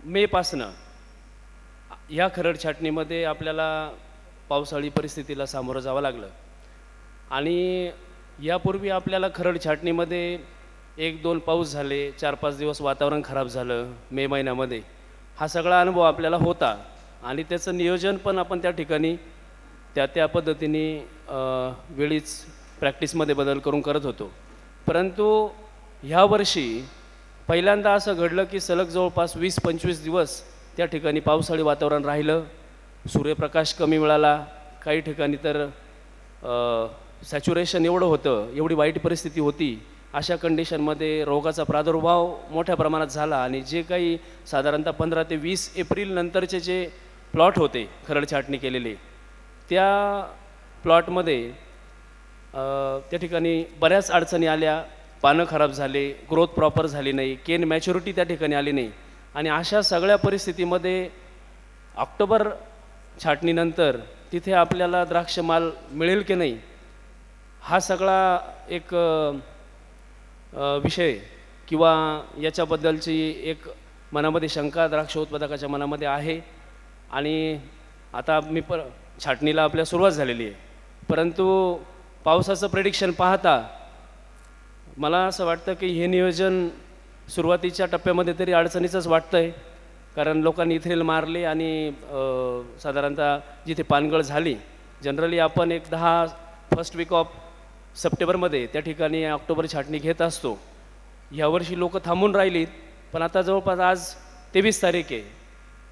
मेपासनं ह्या खरड छाटणीमध्ये आपल्याला पावसाळी परिस्थितीला सामोरं जावं लागलं आणि यापूर्वी आपल्याला खरड छाटणीमध्ये 1-2 पाऊस झाले, 4-5 दिवस वातावरण खराब झालं मे महिन्यामध्ये. हा सगळा अनुभव आपल्याला होता आणि त्याचं नियोजन पण आपण त्या ठिकाणी त्या पद्धतीने वेळीच प्रॅक्टिसमध्ये बदल करून करत होतो. परंतु ह्या वर्षी पहिल्यांदा असं घडलं की सलग जवळपास 20-25 दिवस त्या ठिकाणी पावसाळी वातावरण राहिलं. सूर्यप्रकाश कमी मिळाला, काही ठिकाणी तर सॅच्युरेशन एवढं होतं, एवढी वाईट परिस्थिती होती. अशा कंडिशनमध्ये रोगाचा प्रादुर्भाव मोठ्या प्रमाणात झाला आणि जे काही साधारणतः 15 ते 20 एप्रिल नंतरचे जे प्लॉट होते खरड छाटणी केलेले, त्या प्लॉटमध्ये त्या ठिकाणी बऱ्याच अडचणी आल्या. पानं खराब झाले, ग्रोथ प्रॉपर झाली नाही, केन मॅच्युरिटी त्या ठिकाणी आली नाही. आणि अशा सगळ्या परिस्थितीमध्ये ऑक्टोबर छाटणीनंतर तिथे आपल्याला द्राक्ष माल मिळेल की नाही, हा सगळा एक विषय किंवा याच्याबद्दलची एक मनामध्ये शंका द्राक्ष उत्पादकाच्या मनामध्ये आहे. आणि आता छाटणीला आपल्या सुरुवात झालेली आहे, परंतु पावसाचं प्रेडिक्शन पाहता मला असं वाटतं की हे नियोजन सुरुवातीच्या टप्प्यामध्ये तरी अडचणीचंच वाटतं आहे. कारण लोकांनी इथ्रेल मारले आणि साधारणतः जिथे पानगळ झाली, जनरली आपण एक 10 फर्स्ट वीक ऑफ सप्टेंबरमध्ये त्या ठिकाणी ऑक्टोबर छाटणी घेत असतो. यावर्षी लोक थांबून राहिलीत, पण आता जवळपास आज 23 तारीख आहे.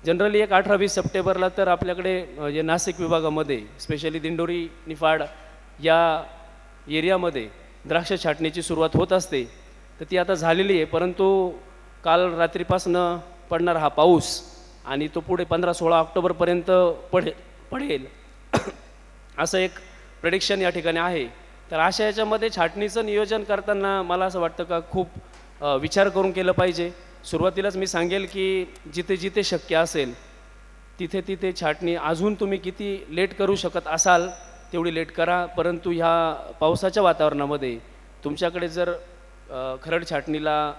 जनरली एक 18-20 सप्टेंबरला तर आपल्याकडे जे नाशिक विभागामध्ये स्पेशली दिंडोरी निफाड या एरियामध्ये द्राक्ष छाटणीची सुरुवात होत असते. तर ती आता झालेली आहे, परंतु काल रात्रीपासून पडणारा हा पाऊस आणि तो पुढे 15-16 ऑक्टोबरपर्यंत पडेल असं एक प्रेडिक्शन या ठिकाणी आहे. तर अशा याच्यामध्ये छाटणीचं नियोजन करताना मला असं वाटतं का खूप विचार करून केलं पाहिजे. सुरुवातीलाच मी सांगेल की जिथे जिथे शक्य असेल तिथे तिथे छाटणी अजून तुम्ही किती लेट करू शकत असाल तेवढी लेट करा. परंतु ह्या पावसाच्या वातावरणामध्ये तुमच्याकडे जर खरड छाटणीला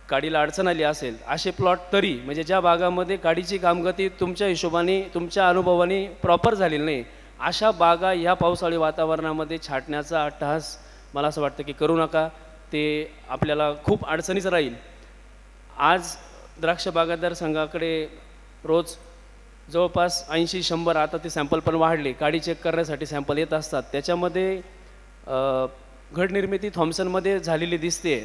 काडीला अडचण आली असेल असे प्लॉट तरी, म्हणजे ज्या भागामध्ये काडीची कामगती तुमच्या हिशोबाने तुमच्या अनुभवाने प्रॉपर झालेली नाही, अशा बागा ह्या पावसाळी वातावरणामध्ये छाटण्याचा अट्टहास मला असं वाटतं की करू नका. ते आपल्याला खूप अडचणीच राहील. आज द्राक्ष बागायतदार संघाकडे रोज जवळपास 80-100 आता ते सॅम्पल पण वाढले, काडी चेक करण्यासाठी सॅम्पल येत असतात. त्याच्यामध्ये घड निर्मिती थॉम्सनमध्ये झालेली दिसते.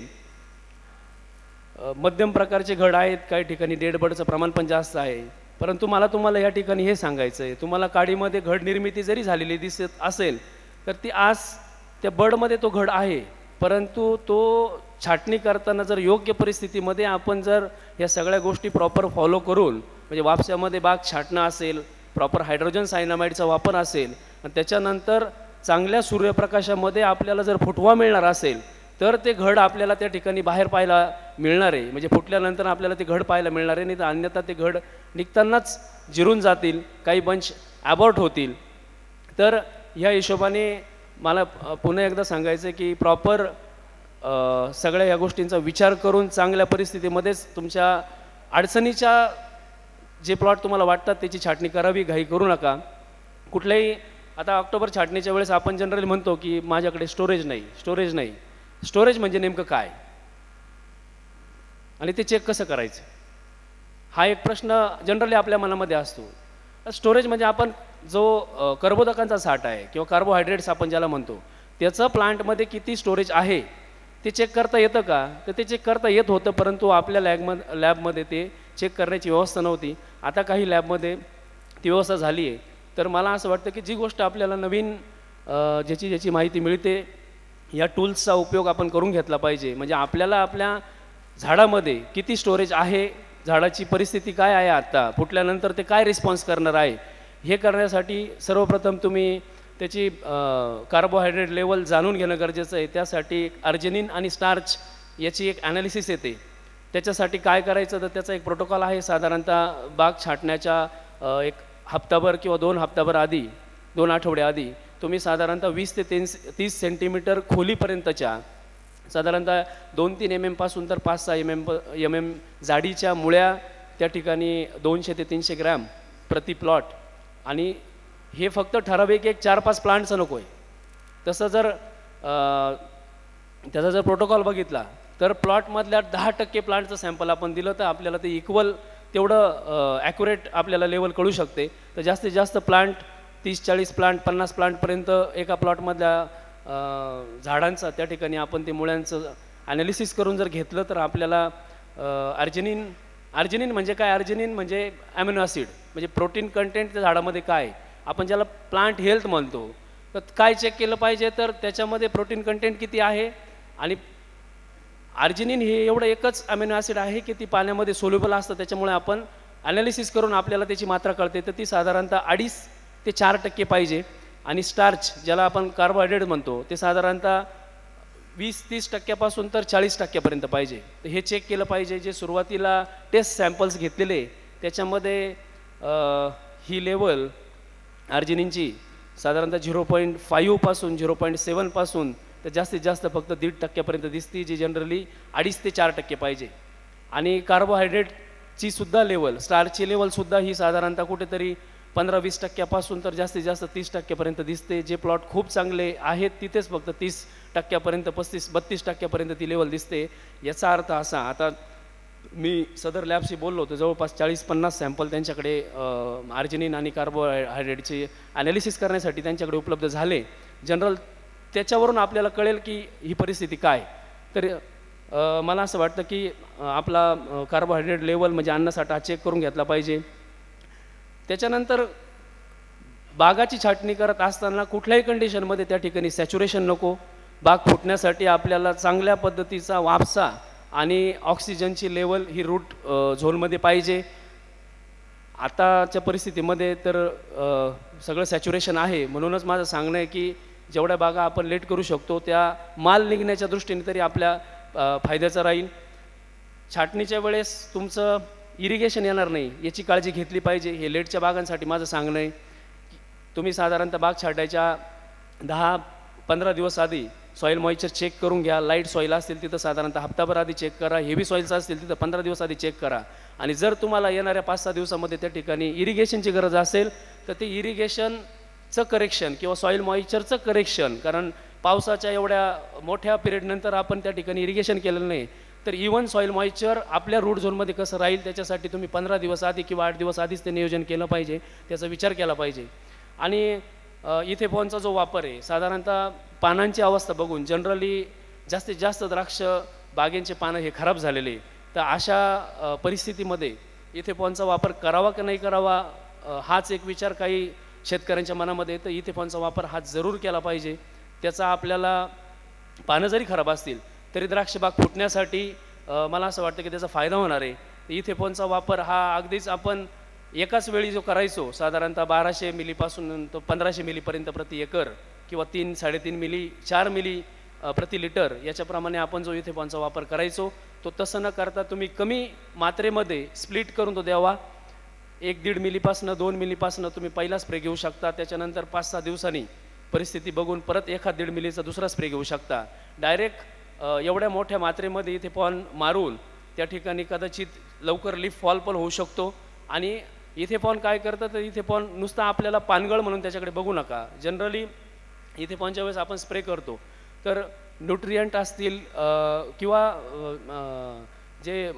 मध्यम प्रकारचे घड आहेत, काही ठिकाणी डेड बर्डचं प्रमाण पण जास्त आहे. परंतु मला तुम्हाला या ठिकाणी हे सांगायचं आहे, तुम्हाला काडीमध्ये घड निर्मिती जरी झालेली दिसत असेल तर ती आज त्या बर्डमध्ये तो घड आहे, परंतु तो छाटणी करताना जर योग्य परिस्थितीमध्ये आपण जर या सगळ्या गोष्टी प्रॉपर फॉलो करून, म्हणजे वापशामध्ये बाग छाटणं असेल, प्रॉपर हायड्रोजन सायनामाईडचा वापर असेल आणि त्याच्यानंतर चांगल्या सूर्यप्रकाशामध्ये आपल्याला जर फुटवा मिळणार असेल तर ते घड आपल्याला त्या ठिकाणी बाहेर पाहायला मिळणार आहे. म्हणजे फुटल्यानंतर आपल्याला ते घड पाहायला मिळणार आहे, नाही तर अन्यथा ते घड निघतानाच जिरून जातील, काही बंच ॲबॉर्ट होतील. तर ह्या हिशोबाने मला पुन्हा एकदा सांगायचं आहे की प्रॉपर सगळ्या ह्या गोष्टींचा विचार करून चांगल्या परिस्थितीमध्येच तुमच्या अडचणीच्या जे प्लॉट तुम्हाला वाटतात त्याची छाटणी करावी, घाई करू नका. कुठल्याही आता ऑक्टोबर छाटणीच्या वेळेस आपण जनरली म्हणतो की माझ्याकडे स्टोरेज नाही. स्टोरेज म्हणजे नेमकं काय आणि ते चेक कसं करायचं, हा एक प्रश्न जनरली आपल्या मनामध्ये असतो. स्टोरेज म्हणजे आपण जो कर्बोदकांचा साठा आहे किंवा कार्बोहायड्रेट्स आपण ज्याला म्हणतो, त्याचं प्लांटमध्ये किती स्टोरेज आहे ते चेक करता येतं का, तर ते चेक करता येत होतं, परंतु आपल्या लॅबमध्ये ते चेक करण्याची व्यवस्था नव्हती. आता काही लॅबमध्ये ती व्यवस्था झाली आहे. तर मला असं वाटतं की जी गोष्ट आपल्याला नवीन ज्याची माहिती मिळते या टूल्सचा उपयोग आपण करून घेतला पाहिजे. म्हणजे आपल्याला आपल्या झाडामध्ये किती स्टोरेज आहे, झाडाची परिस्थिती काय आहे, आता फुटल्यानंतर ते काय रिस्पॉन्स करणार आहे, हे करण्यासाठी सर्वप्रथम तुम्ही त्याची कार्बोहायड्रेट लेवल जाणून घेणं गरजेचं आहे. त्यासाठी अर्जिनिन आणि स्टार्च याची एक ॲनालिसिस येते. त्याच्यासाठी काय करायचं तर त्याचा एक प्रोटोकॉल आहे. साधारणतः बाग छाटण्याच्या एक हप्ताभर किंवा 2 हप्ताभर आधी, 2 आठवडे आधी तुम्ही साधारणतः 20 ते 30 सेंटीमीटर खोलीपर्यंतच्या साधारणतः 2-3 mm पासून तर 5-6 mm जाडीच्या मुळ्या त्या ठिकाणी 200 ते 300 ग्रॅम प्रति प्लॉट, आणि हे फक्त ठराविक एक 4-5 प्लांटचं नको आहे. तसं जर त्याचा जर प्रोटोकॉल बघितला तर प्लॉटमधल्या 10% प्लांटचं सॅम्पल आपण दिलं तर आपल्याला ते इक्वल तेवढं ॲक्युरेट आपल्याला लेवल कळू शकते. तर जास्तीत जास्त प्लांट 30-40 प्लांट 50 प्लांटपर्यंत एका प्लॉटमधल्या झाडांचा त्या ठिकाणी आपण ते मुळ्यांचं ॲनालिसिस करून जर घेतलं तर आपल्याला अर्जिनिन म्हणजे काय, अर्जिनिन म्हणजे ॲमिनो ॲसिड म्हणजे प्रोटीन कंटेंट त्या झाडामध्ये काय, आपण ज्याला प्लांट हेल्थ म्हणतो. तर काय चेक केलं पाहिजे तर त्याच्यामध्ये प्रोटीन कंटेंट किती आहे, आणि अर्जिनिन हे एवढं एकच अमिनो ॲसिड आहे की ती पाण्यामध्ये सोल्युबल असतं, त्याच्यामुळे आपण ॲनालिसिस करून आपल्याला त्याची मात्रा कळते. तर ती साधारणतः 2.5 ते 4% पाहिजे. आणि स्टार्च ज्याला आपण कार्बोहायड्रेट म्हणतो ते साधारणतः 20-30% पासून तर 40% पाहिजे. तर हे चेक केलं पाहिजे. जे सुरुवातीला टेस्ट सॅम्पल्स घेतलेले त्याच्यामध्ये ही लेवल अर्जिनिनची साधारणतः 0.5 पासून 0.7 पासून तर जास्तीत जास्त फक्त 1.5% दिसते, जी जनरली 2.5 ते 4% पाहिजे. आणि कार्बोहायड्रेटची सुद्धा लेवल, स्टार्चची लेवलसुद्धा ही साधारणतः कुठेतरी 15-20% पासून तर जास्तीत जास्त 30% दिसते. जे प्लॉट खूप चांगले आहेत तिथेच फक्त 30% 35-32% ती लेवल दिसते. याचा अर्थ असा, आता मी सदर लॅबशी बोललो तर जवळपास 40-50 सॅम्पल त्यांच्याकडे अर्जिनिन आणि कार्बोहायड्रेटचे ॲनालिसिस करण्यासाठी त्यांच्याकडे उपलब्ध झाले जनरल. त्याच्यावरून आपल्याला कळेल की ही परिस्थिती काय. तर मला असं वाटतं की आपला कार्बोहायड्रेट लेवल म्हणजे अन्नसाठा चेक करून घेतला पाहिजे. त्याच्यानंतर बागाची छाटणी करत असताना कुठल्याही कंडिशनमध्ये त्या ठिकाणी सॅच्युरेशन नको. बाग फुटण्यासाठी आपल्याला चांगल्या पद्धतीचा वाफसा आणि ऑक्सिजनची लेवल ही रूट झोनमध्ये पाहिजे. आताच्या परिस्थितीमध्ये तर सगळं सॅच्युरेशन आहे, म्हणूनच माझं सांगणं आहे की जेवढ्या बागा आपण लेट करू शकतो त्या माल निघण्याच्या दृष्टीने तरी आपल्या फायद्याचं राहील. छाटणीच्या वेळेस तुमचं इरिगेशन येणार नाही याची काळजी घेतली पाहिजे. हे लेटच्या बागांसाठी माझं सांगणं आहे. तुम्ही साधारणतः बाग छाटायच्या 10-15 दिवस आधी सॉईल मॉइश्चर चेक करून घ्या. लाईट सॉईल असतील तिथं साधारणतः हप्ताभर आधी चेक करा. हेवी सॉईल्स असतील तिथं 15 दिवस आधी चेक करा. आणि जर तुम्हाला येणाऱ्या 5-6 दिवसामध्ये त्या ठिकाणी इरिगेशनची गरज असेल तर ते इरिगेशनचं करेक्शन किंवा सॉईल मॉइश्चरचं करेक्शन, कारण पावसाच्या एवढ्या मोठ्या पिरियडनंतर आपण त्या ठिकाणी इरिगेशन केलेलं नाही, तर इव्हन सॉईल मॉइश्चर आपल्या रूट झोनमध्ये कसं राहील त्याच्यासाठी तुम्ही 15 दिवस आधी किंवा 8 दिवस आधीच ते नियोजन केलं पाहिजे, त्याचा विचार केला पाहिजे. आणि इथेफॉनचा जो वापर आहे साधारणतः पानांची अवस्था बघून जनरली जास्तीत जास्त द्राक्ष बागेंचे पानं हे खराब झालेले, तर अशा परिस्थितीमध्ये इथेफॉनचा वापर करावा की नाही करावा हाच एक विचार काही शेतकऱ्यांच्या मनामध्ये. तर इथेफॉनचा वापर हा जरूर केला पाहिजे. त्याचा आपल्याला पानं जरी खराब असतील तरी द्राक्ष बाग फुटण्यासाठी मला असं वाटतं की त्याचा फायदा होणार आहे. इथेफॉनचा वापर हा अगदीच आपण एकाच वेळी जो करायचो साधारणतः 1200 मिलीपासून तो 1500 मिलीपर्यंत प्रति एकर किंवा 3-3.5 मिली 4 मिली प्रति लिटर याच्याप्रमाणे आपण जो इथेफॉनचा वापर करायचो तो तसं न करता तुम्ही कमी मात्रेमध्ये स्प्लिट करून तो द्यावा. 1-1.5 मिलीपासून 2 मिलीपासून तुम्ही पहिला स्प्रे घेऊ शकता. त्याच्यानंतर 5-6 दिवसांनी परिस्थिती बघून परत 1-1.5 मिलीचा दुसरा स्प्रे घेऊ शकता. डायरेक्ट एवढ्या मोठ्या मात्रेमध्ये इथेफॉन मारून त्या ठिकाणी कदाचित लवकर लीफ फॉल पण होऊ शकतो. आणि इथेफॉन काय करतं तर इथेफॉन नुसता आपल्याला पानगळ म्हणून त्याच्याकडे बघू नका. जनरली इथेफॉनच्या वेळेस आपण स्प्रे करतो तर न्यूट्रियंट असतील किंवा जे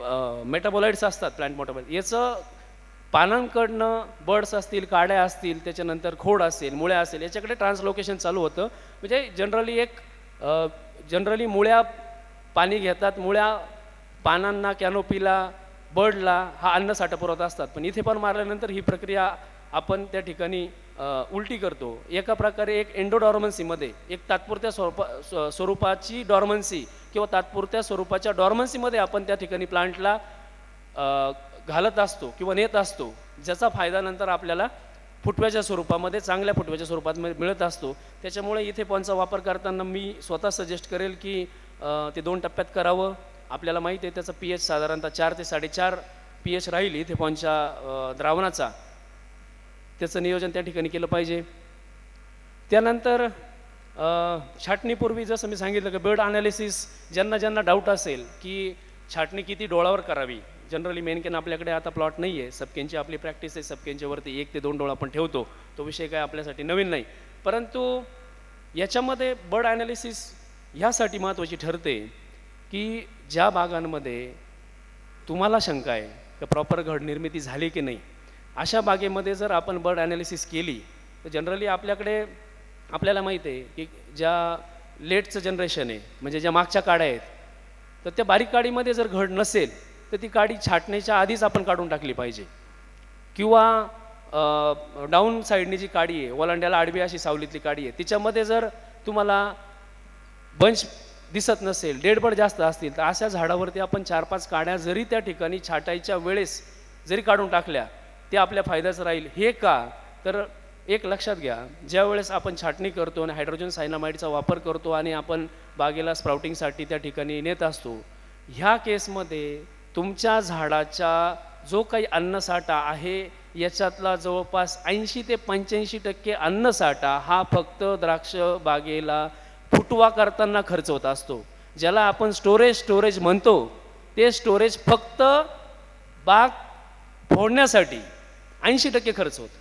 मेटाबोलाइट्स असतात प्लांट मेटाबोलाइट याचं पानांकडनं बर्ड्स असतील, काड्या असतील, त्याच्यानंतर खोड असेल, मुळ्या असेल याच्याकडे ट्रान्सलोकेशन चालू होतं. म्हणजे जनरली मुळ्या पाणी घेतात, मुळ्या पानांना कॅनोपीला बर्डला हा अन्नसाठा पुरवत असतात. पण इथे पण मारल्यानंतर ही प्रक्रिया आपण त्या ठिकाणी उलटी करतो. एका प्रकारे एक एंडोडॉर्मन्सीमध्ये एक तात्पुरत्या स्वरूपाची डॉर्मन्सी किंवा तात्पुरत्या स्वरूपाच्या डॉर्मन्सीमध्ये आपण त्या ठिकाणी प्लांटला घालत असतो किंवा नेत असतो, ज्याचा फायदा नंतर आपल्याला फुटव्याच्या स्वरूपामध्ये चांगल्या फुटव्याच्या स्वरूपात मिळत असतो. त्याच्यामुळे इथेफॉनचा वापर करताना मी स्वतः सजेस्ट करेल की ते 2 टप्प्यात करावं. आपल्याला माहिती आहे त्याचा pH साधारणतः 4 ते 4.5 pH राहील इथेफॉनच्या द्रावणाचा. त्याचं नियोजन त्या ठिकाणी केलं पाहिजे. त्यानंतर छाटणीपूर्वी जसं मी सांगितलं की बेड ॲनालिसिस ज्यांना ज्यांना डाऊट असेल की छाटणी किती डोळावर करावी. जनरली मेनकेन आपल्याकडे आता प्लॉट नाही आहे, सबकेनची आपली प्रॅक्टिस आहे, सबकेनच्यावरती 1 ते 2 डोळा आपण ठेवतो, तो विषय काय आपल्यासाठी नवीन नाही. परंतु याच्यामध्ये बर्ड ॲनालिसिस ह्यासाठी महत्त्वाची ठरते की ज्या बागांमध्ये तुम्हाला शंका आहे की प्रॉपर घड निर्मिती झाली की नाही, अशा बागेमध्ये जर आपण बर्ड ॲनालिसिस केली तर जनरली आपल्याला माहीत आहे की ज्या लेटचं जनरेशन आहे, म्हणजे ज्या मागच्या काड्या आहेत, तर त्या बारीक काडीमध्ये जर घड नसेल तर ती काडी छाटण्याच्या आधीच आपण काढून टाकली पाहिजे. किंवा डाऊन साईडनी जी काडी आहे, ओलांड्याला आडवी अशी सावलीतली काडी आहे, तिच्यामध्ये जर तुम्हाला बंच दिसत नसेल, डेडबड जास्त असतील, तर अशा झाडावरती आपण 4-5 काड्या जरी त्या ठिकाणी छाटायच्या वेळेस जरी काढून टाकल्या ते आपल्या फायद्याचं राहील. हे का तर एक लक्षात घ्या, ज्या वेळेस आपण छाटणी करतो आणि हायड्रोजन सायनामाईडचा वापर करतो आणि आपण बागेला स्प्राउटिंगसाठी त्या ठिकाणी नेत असतो, ह्या केसमध्ये तुमच्या झाडाचा जो काही अन्नसाठा आहे याच्यातला जवळपास 80 ते 85% अन्नसाठा हा फक्त द्राक्ष बागेला फुटवा करताना खर्च होत असतो. ज्याला आपण स्टोरेज म्हणतो, ते स्टोरेज फक्त बाग फोडण्यासाठी 80% खर्च होतं.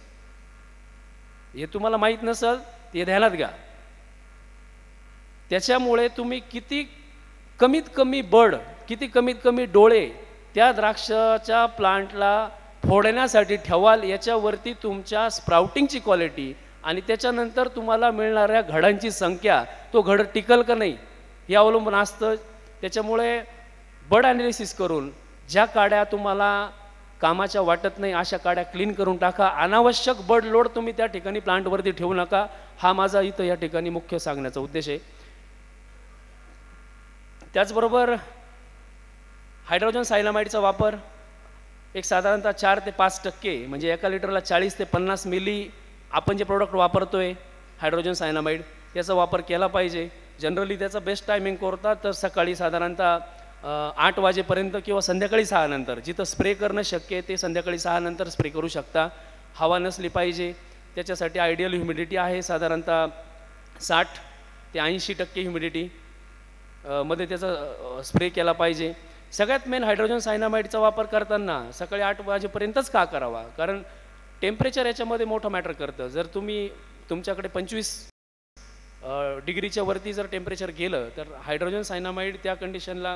हे तुम्हाला माहीत नसेल ते ध्यानात घ्या. त्याच्यामुळे तुम्ही किती कमीत कमी डोळे त्या द्राक्षाच्या प्लांटला फोडण्यासाठी ठेवाल याच्यावरती तुमच्या स्प्राउटिंगची क्वालिटी आणि त्याच्यानंतर तुम्हाला मिळणाऱ्या घडांची संख्या, तो घड टिकल का नाही हे अवलंबून असतं. त्याच्यामुळे बर्ड ॲनालिसिस करून ज्या काड्या तुम्हाला कामाच्या वाटत नाही अशा काड्या क्लीन करून टाका. अनावश्यक बर्ड लोड तुम्ही त्या ठिकाणी प्लांटवरती ठेवू नका. हा माझा इथं या ठिकाणी मुख्य सांगण्याचा उद्देश आहे. त्याचबरोबर हायड्रोजन सायनामाईडचा वापर एक साधारणतः 4 ते 5% म्हणजे एका लिटरला 40 ते 50 मिली आपण जे प्रोडक्ट वापरतोय हायड्रोजन सायनामाईड याचा वापर केला पाहिजे. जनरली त्याचा बेस्ट टायमिंग कोणता तर सकाळी साधारणतः 8 वाजेपर्यंत किंवा संध्याकाळी 6 नंतर. जिथं स्प्रे करणं शक्य आहे ते संध्याकाळी 6 नंतर स्प्रे करू शकता. हवा नसली पाहिजे. त्याच्यासाठी आयडियल ह्युमिडिटी आहे साधारणतः 60 ते 80% ह्युमिडिटी मध्ये त्याचा स्प्रे केला पाहिजे. सगळ्यात मेन हायड्रोजन सायनामाईडचा वापर करताना सकाळी 8 वाजेपर्यंतच का करावा, कारण टेम्परेचर याच्यामध्ये मोठं मॅटर करतं. जर तुमच्याकडे 25 डिग्रीच्या वरती जर टेम्परेचर गेलं तर हायड्रोजन सायनामाईड त्या कंडिशनला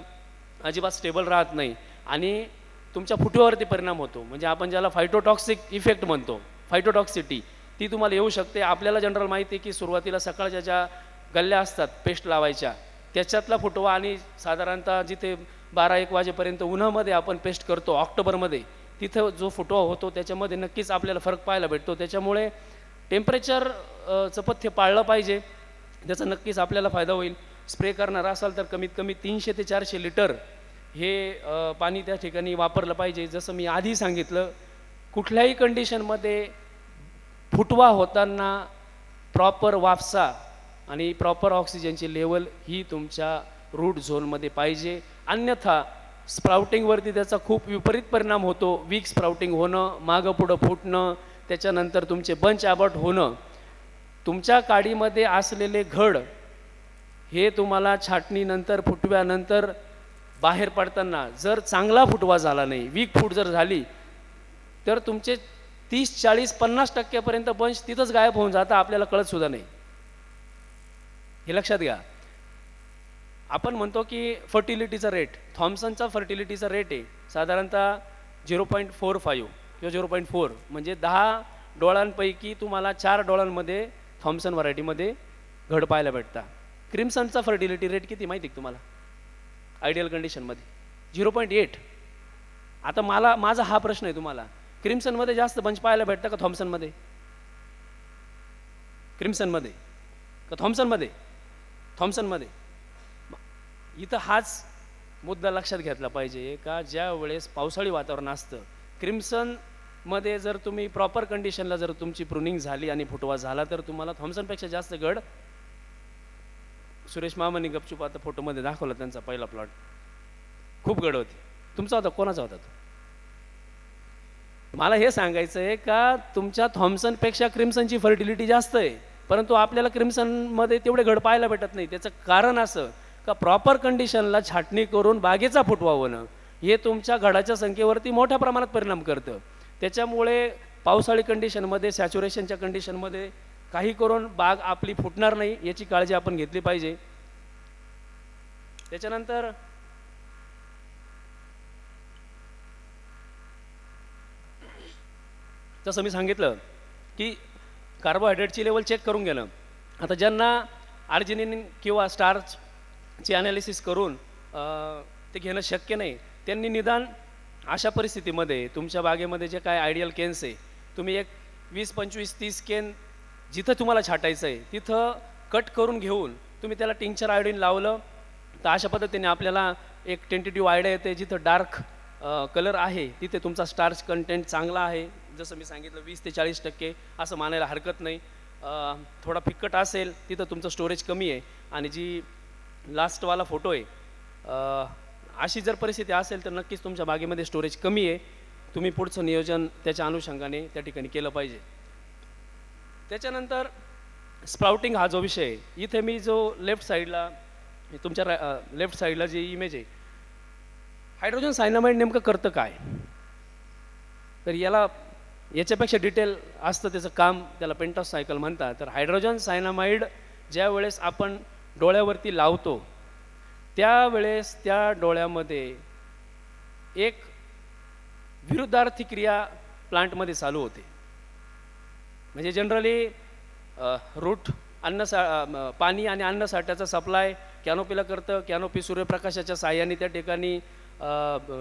अजिबात स्टेबल राहत नाही आणि तुमच्या फुटव्यावरती परिणाम होतो. म्हणजे आपण ज्याला फायटोटॉक्सिक इफेक्ट म्हणतो, फायटोटॉक्सिटी, ती तुम्हाला येऊ शकते. आपल्याला जनरल माहिती आहे की सुरुवातीला सकाळच्या ज्या गल्ल्या असतात पेस्ट लावायच्या त्याच्यातला फुटवा आणि साधारणतः जिथे 12-1 वाजेपर्यंत उन्हामध्ये आपण पेस्ट करतो ऑक्टोबरमध्ये, तिथं जो फुटवा होतो त्याच्यामध्ये नक्कीच आपल्याला फरक पाहायला भेटतो. त्याच्यामुळे टेम्परेचरचं पथ्य पाळलं पाहिजे, त्याचा नक्कीच आपल्याला फायदा होईल. स्प्रे करणार असाल तर कमीत कमी 300 ते 400 लिटर हे पाणी त्या ठिकाणी वापरलं पाहिजे. जसं मी आधी सांगितलं, कुठल्याही कंडिशनमध्ये फुटवा होताना प्रॉपर वाफसा आणि प्रॉपर ऑक्सिजनची लेवल ही तुमच्या रूट झोनमध्ये पाहिजे. अन्यथा स्प्राउटिंगवरती त्याचा खूप विपरीत परिणाम होतो. वीक स्प्राउटिंग होणं, मागं पुढं फुटणं, त्याच्यानंतर तुमचे बंच ॲबॉर्ट होणं. तुमच्या काडीमध्ये असलेले घड हे तुम्हाला छाटणीनंतर फुटव्यानंतर बाहेर पडताना जर चांगला फुटवा झाला नाही, वीक फूट जर झाली तर तुमचे 30, 40, 50% बंच तिथंच गायब होऊन जातं, आपल्याला कळतसुद्धा नाही. हे लक्षात घ्या. आपण म्हणतो की फर्टिलिटीचा रेट, थॉम्सनचा फर्टिलिटीचा रेट आहे साधारणतः 0.45 किंवा 0.4, म्हणजे 10 डोळांपैकी तुम्हाला 4 डोळांमध्ये थॉम्सन व्हरायटीमध्ये घड पाहायला भेटता. क्रिम्सनचा फर्टिलिटी रेट किती माहिती आहे तुम्हाला? आयडियल कंडिशनमध्ये 0.8. आता माझा हा प्रश्न आहे तुम्हाला, क्रिम्सनमध्ये जास्त बंच पाहायला भेटतं का थॉम्सनमध्ये? क्रिम्सनमध्ये का थॉम्सनमध्ये? थॉम्सनमध्ये. इथं हाच मुद्दा लक्षात घेतला पाहिजे का ज्या वेळेस पावसाळी वातावरण असतं, क्रिम्सनमध्ये जर तुम्ही प्रॉपर कंडिशनला जर तुमची प्रुनिंग झाली आणि फुटवा झाला तर तुम्हाला थॉम्सनपेक्षा जास्त घड. सुरेश मामांनी गपचूप आता फोटोमध्ये दाखवला त्यांचा पहिला प्लॉट, खूप घड होती. तुमचा होता, कोणाचा होता तो? मला हे सांगायचं आहे का तुमच्या थॉम्सनपेक्षा क्रिम्सनची फर्टिलिटी जास्त आहे. परंतु आपल्याला क्रिम्सनमध्ये तेवढे घड पाहायला भेटत नाही. त्याचं कारण असं का प्रॉपर कंडिशनला छाटणी करून बागेचा फुटवा होणं हे तुमच्या घडाच्या संख्येवरती मोठ्या प्रमाणात परिणाम करतं. त्याच्यामुळे पावसाळी कंडिशनमध्ये, सॅच्युरेशनच्या कंडिशनमध्ये काही करून बाग आपली फुटणार नाही याची काळजी आपण घेतली पाहिजे. त्याच्यानंतर जसं मी सांगितलं की कार्बोहायड्रेटची लेवल चेक करून घेणं. आता ज्यांना आर्जिनिन किंवा स्टार्चचे ॲनालिसिस करून ते घेणं शक्य नाही, त्यांनी निदान अशा परिस्थितीमध्ये तुमच्या बागेमध्ये जे काय आयडियल केन्स आहे, तुम्ही एक 20, 25, 30 केन जिथं तुम्हाला छाटायचं आहे तिथं कट करून घेऊन तुम्ही त्याला टिंक्चर आयोडीन लावलं तर अशा पद्धतीने आपल्याला एक टेंटेटिव्ह आयडिया येते. जिथं डार्क कलर आहे तिथे तुमचा स्टार्च कंटेंट चांगला आहे. जसं मी सांगितलं 20 ते 40% असं मानायला हरकत नाही. थोडा फिक्कट असेल तिथं तुमचं स्टोरेज कमी आहे. आणि जी लास्टवाला फोटो आहे, अशी जर परिस्थिती असेल तर नक्कीच तुमच्या बागेमध्ये स्टोरेज कमी आहे. तुम्ही पुढचं नियोजन त्याच्या अनुषंगाने त्या ठिकाणी केलं पाहिजे. त्याच्यानंतर स्प्राउटिंग हा जो विषय आहे, इथे मी जो लेफ्ट साईडला तुमच्या लेफ्ट साईडला जी इमेज आहे, हायड्रोजन सायनामाइड नेमकं करतं काय, तर याच्यापेक्षा डिटेल असतं त्याचं काम, त्याला पेंटॉस सायकल म्हणतात. तर हायड्रोजन सायनामाइड ज्या वेळेस आपण डोळ्यावरती लावतो त्यावेळेस त्या डोळ्यामध्ये एक विरुद्धार्थी क्रिया प्लांटमध्ये चालू होते. म्हणजे जनरली रूट पाणी आणि अन्न साठ्याचा सप्लाय कॅनोपीला करतं. कॅनोपी सूर्यप्रकाशाच्या साह्याने त्या ठिकाणी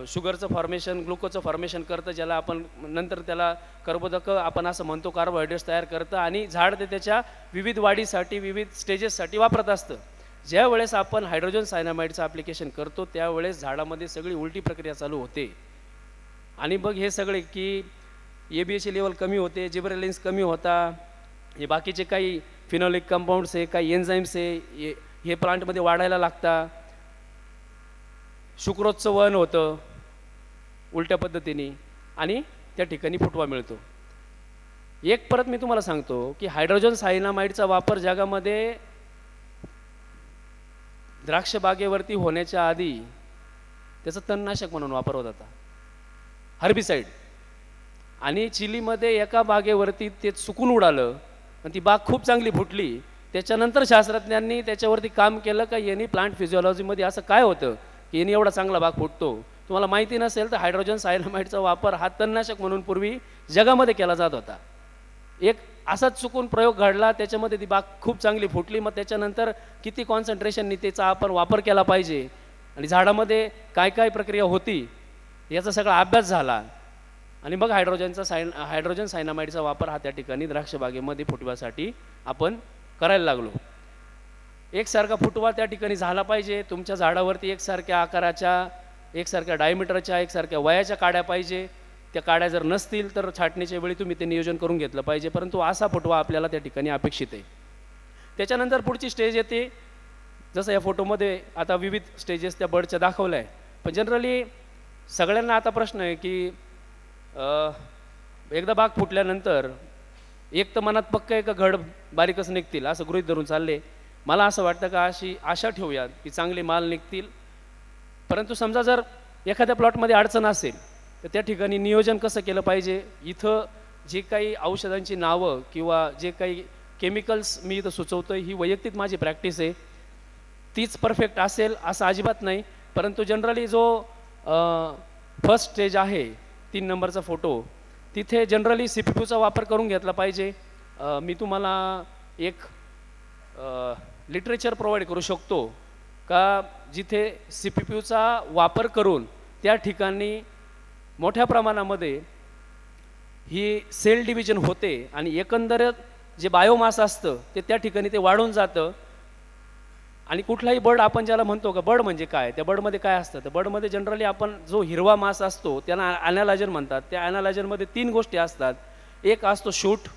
शुगरचं फॉर्मेशन, ग्लुकोजचं फॉर्मेशन करतं, ज्याला आपण नंतर त्याला कर्बोदक आपण असं म्हणतो, कार्बोहायड्रेट्स तयार करतं आणि झाड ते त्याच्या विविध वाढीसाठी, विविध स्टेजेससाठी वापरत असतं. ज्या वेळेस आपण हायड्रोजन सायनामाइडचं ॲप्लिकेशन करतो त्यावेळेस झाडामध्ये सगळी उलटी प्रक्रिया चालू होते. आणि मग हे सगळे की ABAची लेवल कमी होते, जिबरेलिन्स कमी होता, हे बाकीचे काही फिनॉलिक कंपाऊंड्स आहे, काही एन्झाईम्स आहे, हे प्लांटमध्ये वाढायला लागतात. शुक्रोजचं वहन होतं उलट्या पद्धतीने आणि त्या ठिकाणी फुटवा मिळतो. एक परत मी तुम्हाला सांगतो की हायड्रोजन सायनामाइडचा वापर जगामध्ये द्राक्ष बागेवरती होण्याच्या आधी त्याचा तणनाशक म्हणून वापर होत होता, हर्बिसाइड. आणि चिलीमध्ये एका बागेवरती ते चुकून उडालं आणि ती बाग खूप चांगली फुटली. त्याच्यानंतर शास्त्रज्ञांनी त्याच्यावरती काम केलं का यांनी प्लांट फिजिओलॉजीमध्ये असं काय होतं की यांनी एवढा चांगला बाग फुटतो. तुम्हाला माहिती नसेल तर हायड्रोजन सायनामाइडचा वापर हा तणनाशक म्हणून पूर्वी जगामध्ये केला जात होता. एक असाच चुकून प्रयोग घडला, त्याच्यामध्ये ती बाग खूप चांगली फुटली. मग त्याच्यानंतर किती कॉन्सन्ट्रेशननी त्याचा आपण वापर केला पाहिजे आणि झाडामध्ये काय काय प्रक्रिया होती याचा सगळा अभ्यास झाला आणि मग हायड्रोजन सायनामाइडचा वापर हा त्या ठिकाणी द्राक्ष बागेमध्ये फुटव्यासाठी आपण करायला लागलो. एकसारखा फुटवा त्या ठिकाणी झाला पाहिजे. तुमच्या झाडावरती एकसारख्या आकाराच्या, एकसारख्या डायमीटरच्या, एकसारख्या वयाच्या काड्या पाहिजे. त्या काड्या जर नसतील तर छाटणीच्या वेळी तुम्ही ते नियोजन करून घेतलं पाहिजे. परंतु असा फुटवा आपल्याला त्या ठिकाणी अपेक्षित आहे. त्याच्यानंतर पुढची स्टेज येते. जसं या फोटोमध्ये आता विविध स्टेजेस त्या बर्डच्या दाखवल्या आहे. पण जनरली सगळ्यांना आता प्रश्न आहे की एकदा बाग फुटल्यानंतर एक तर मनात पक्क आहे का घड बारीकच निघतील असं गृहीत धरून चालले. मला असं वाटतं का अशी आशा ठेवूयात की चांगले माल निघतील. परंतु समजा जर एखाद्या प्लॉटमध्ये अडचण असेल तर त्या ठिकाणी नियोजन कसं केलं पाहिजे. इथं जे काही औषधांची नावं किंवा जे काही केमिकल्स मी इथं सुचवतो ही वैयक्तिक माझी प्रॅक्टिस आहे. तीच परफेक्ट असेल असं अजिबात नाही. परंतु जनरली जो फर्स्ट स्टेज आहे 3 नंबरचा फोटो, तिथे जनरली CPPचा वापर करून घेतला पाहिजे. मी तुम्हाला एक लिटरेचर प्रोव्हाइड करू शकतो का जिथे CPPचा वापर करून त्या ठिकाणी मोठ्या प्रमाणामध्ये ही सेल डिव्हिजन होते आणि एकंदरीत जे बायोमास असतं ते त्या ठिकाणी ते वाढून जातं. आणि कुठलाही बर्ड आपण ज्याला म्हणतो का बर्ड म्हणजे काय, त्या बर्डमध्ये काय असतं, तर बर्डमध्ये जनरली आपण जो हिरवा मास असतो त्याला ॲनालायझर म्हणतात. त्या ॲनालायझरमध्ये 3 गोष्टी असतात. एक असतो शूट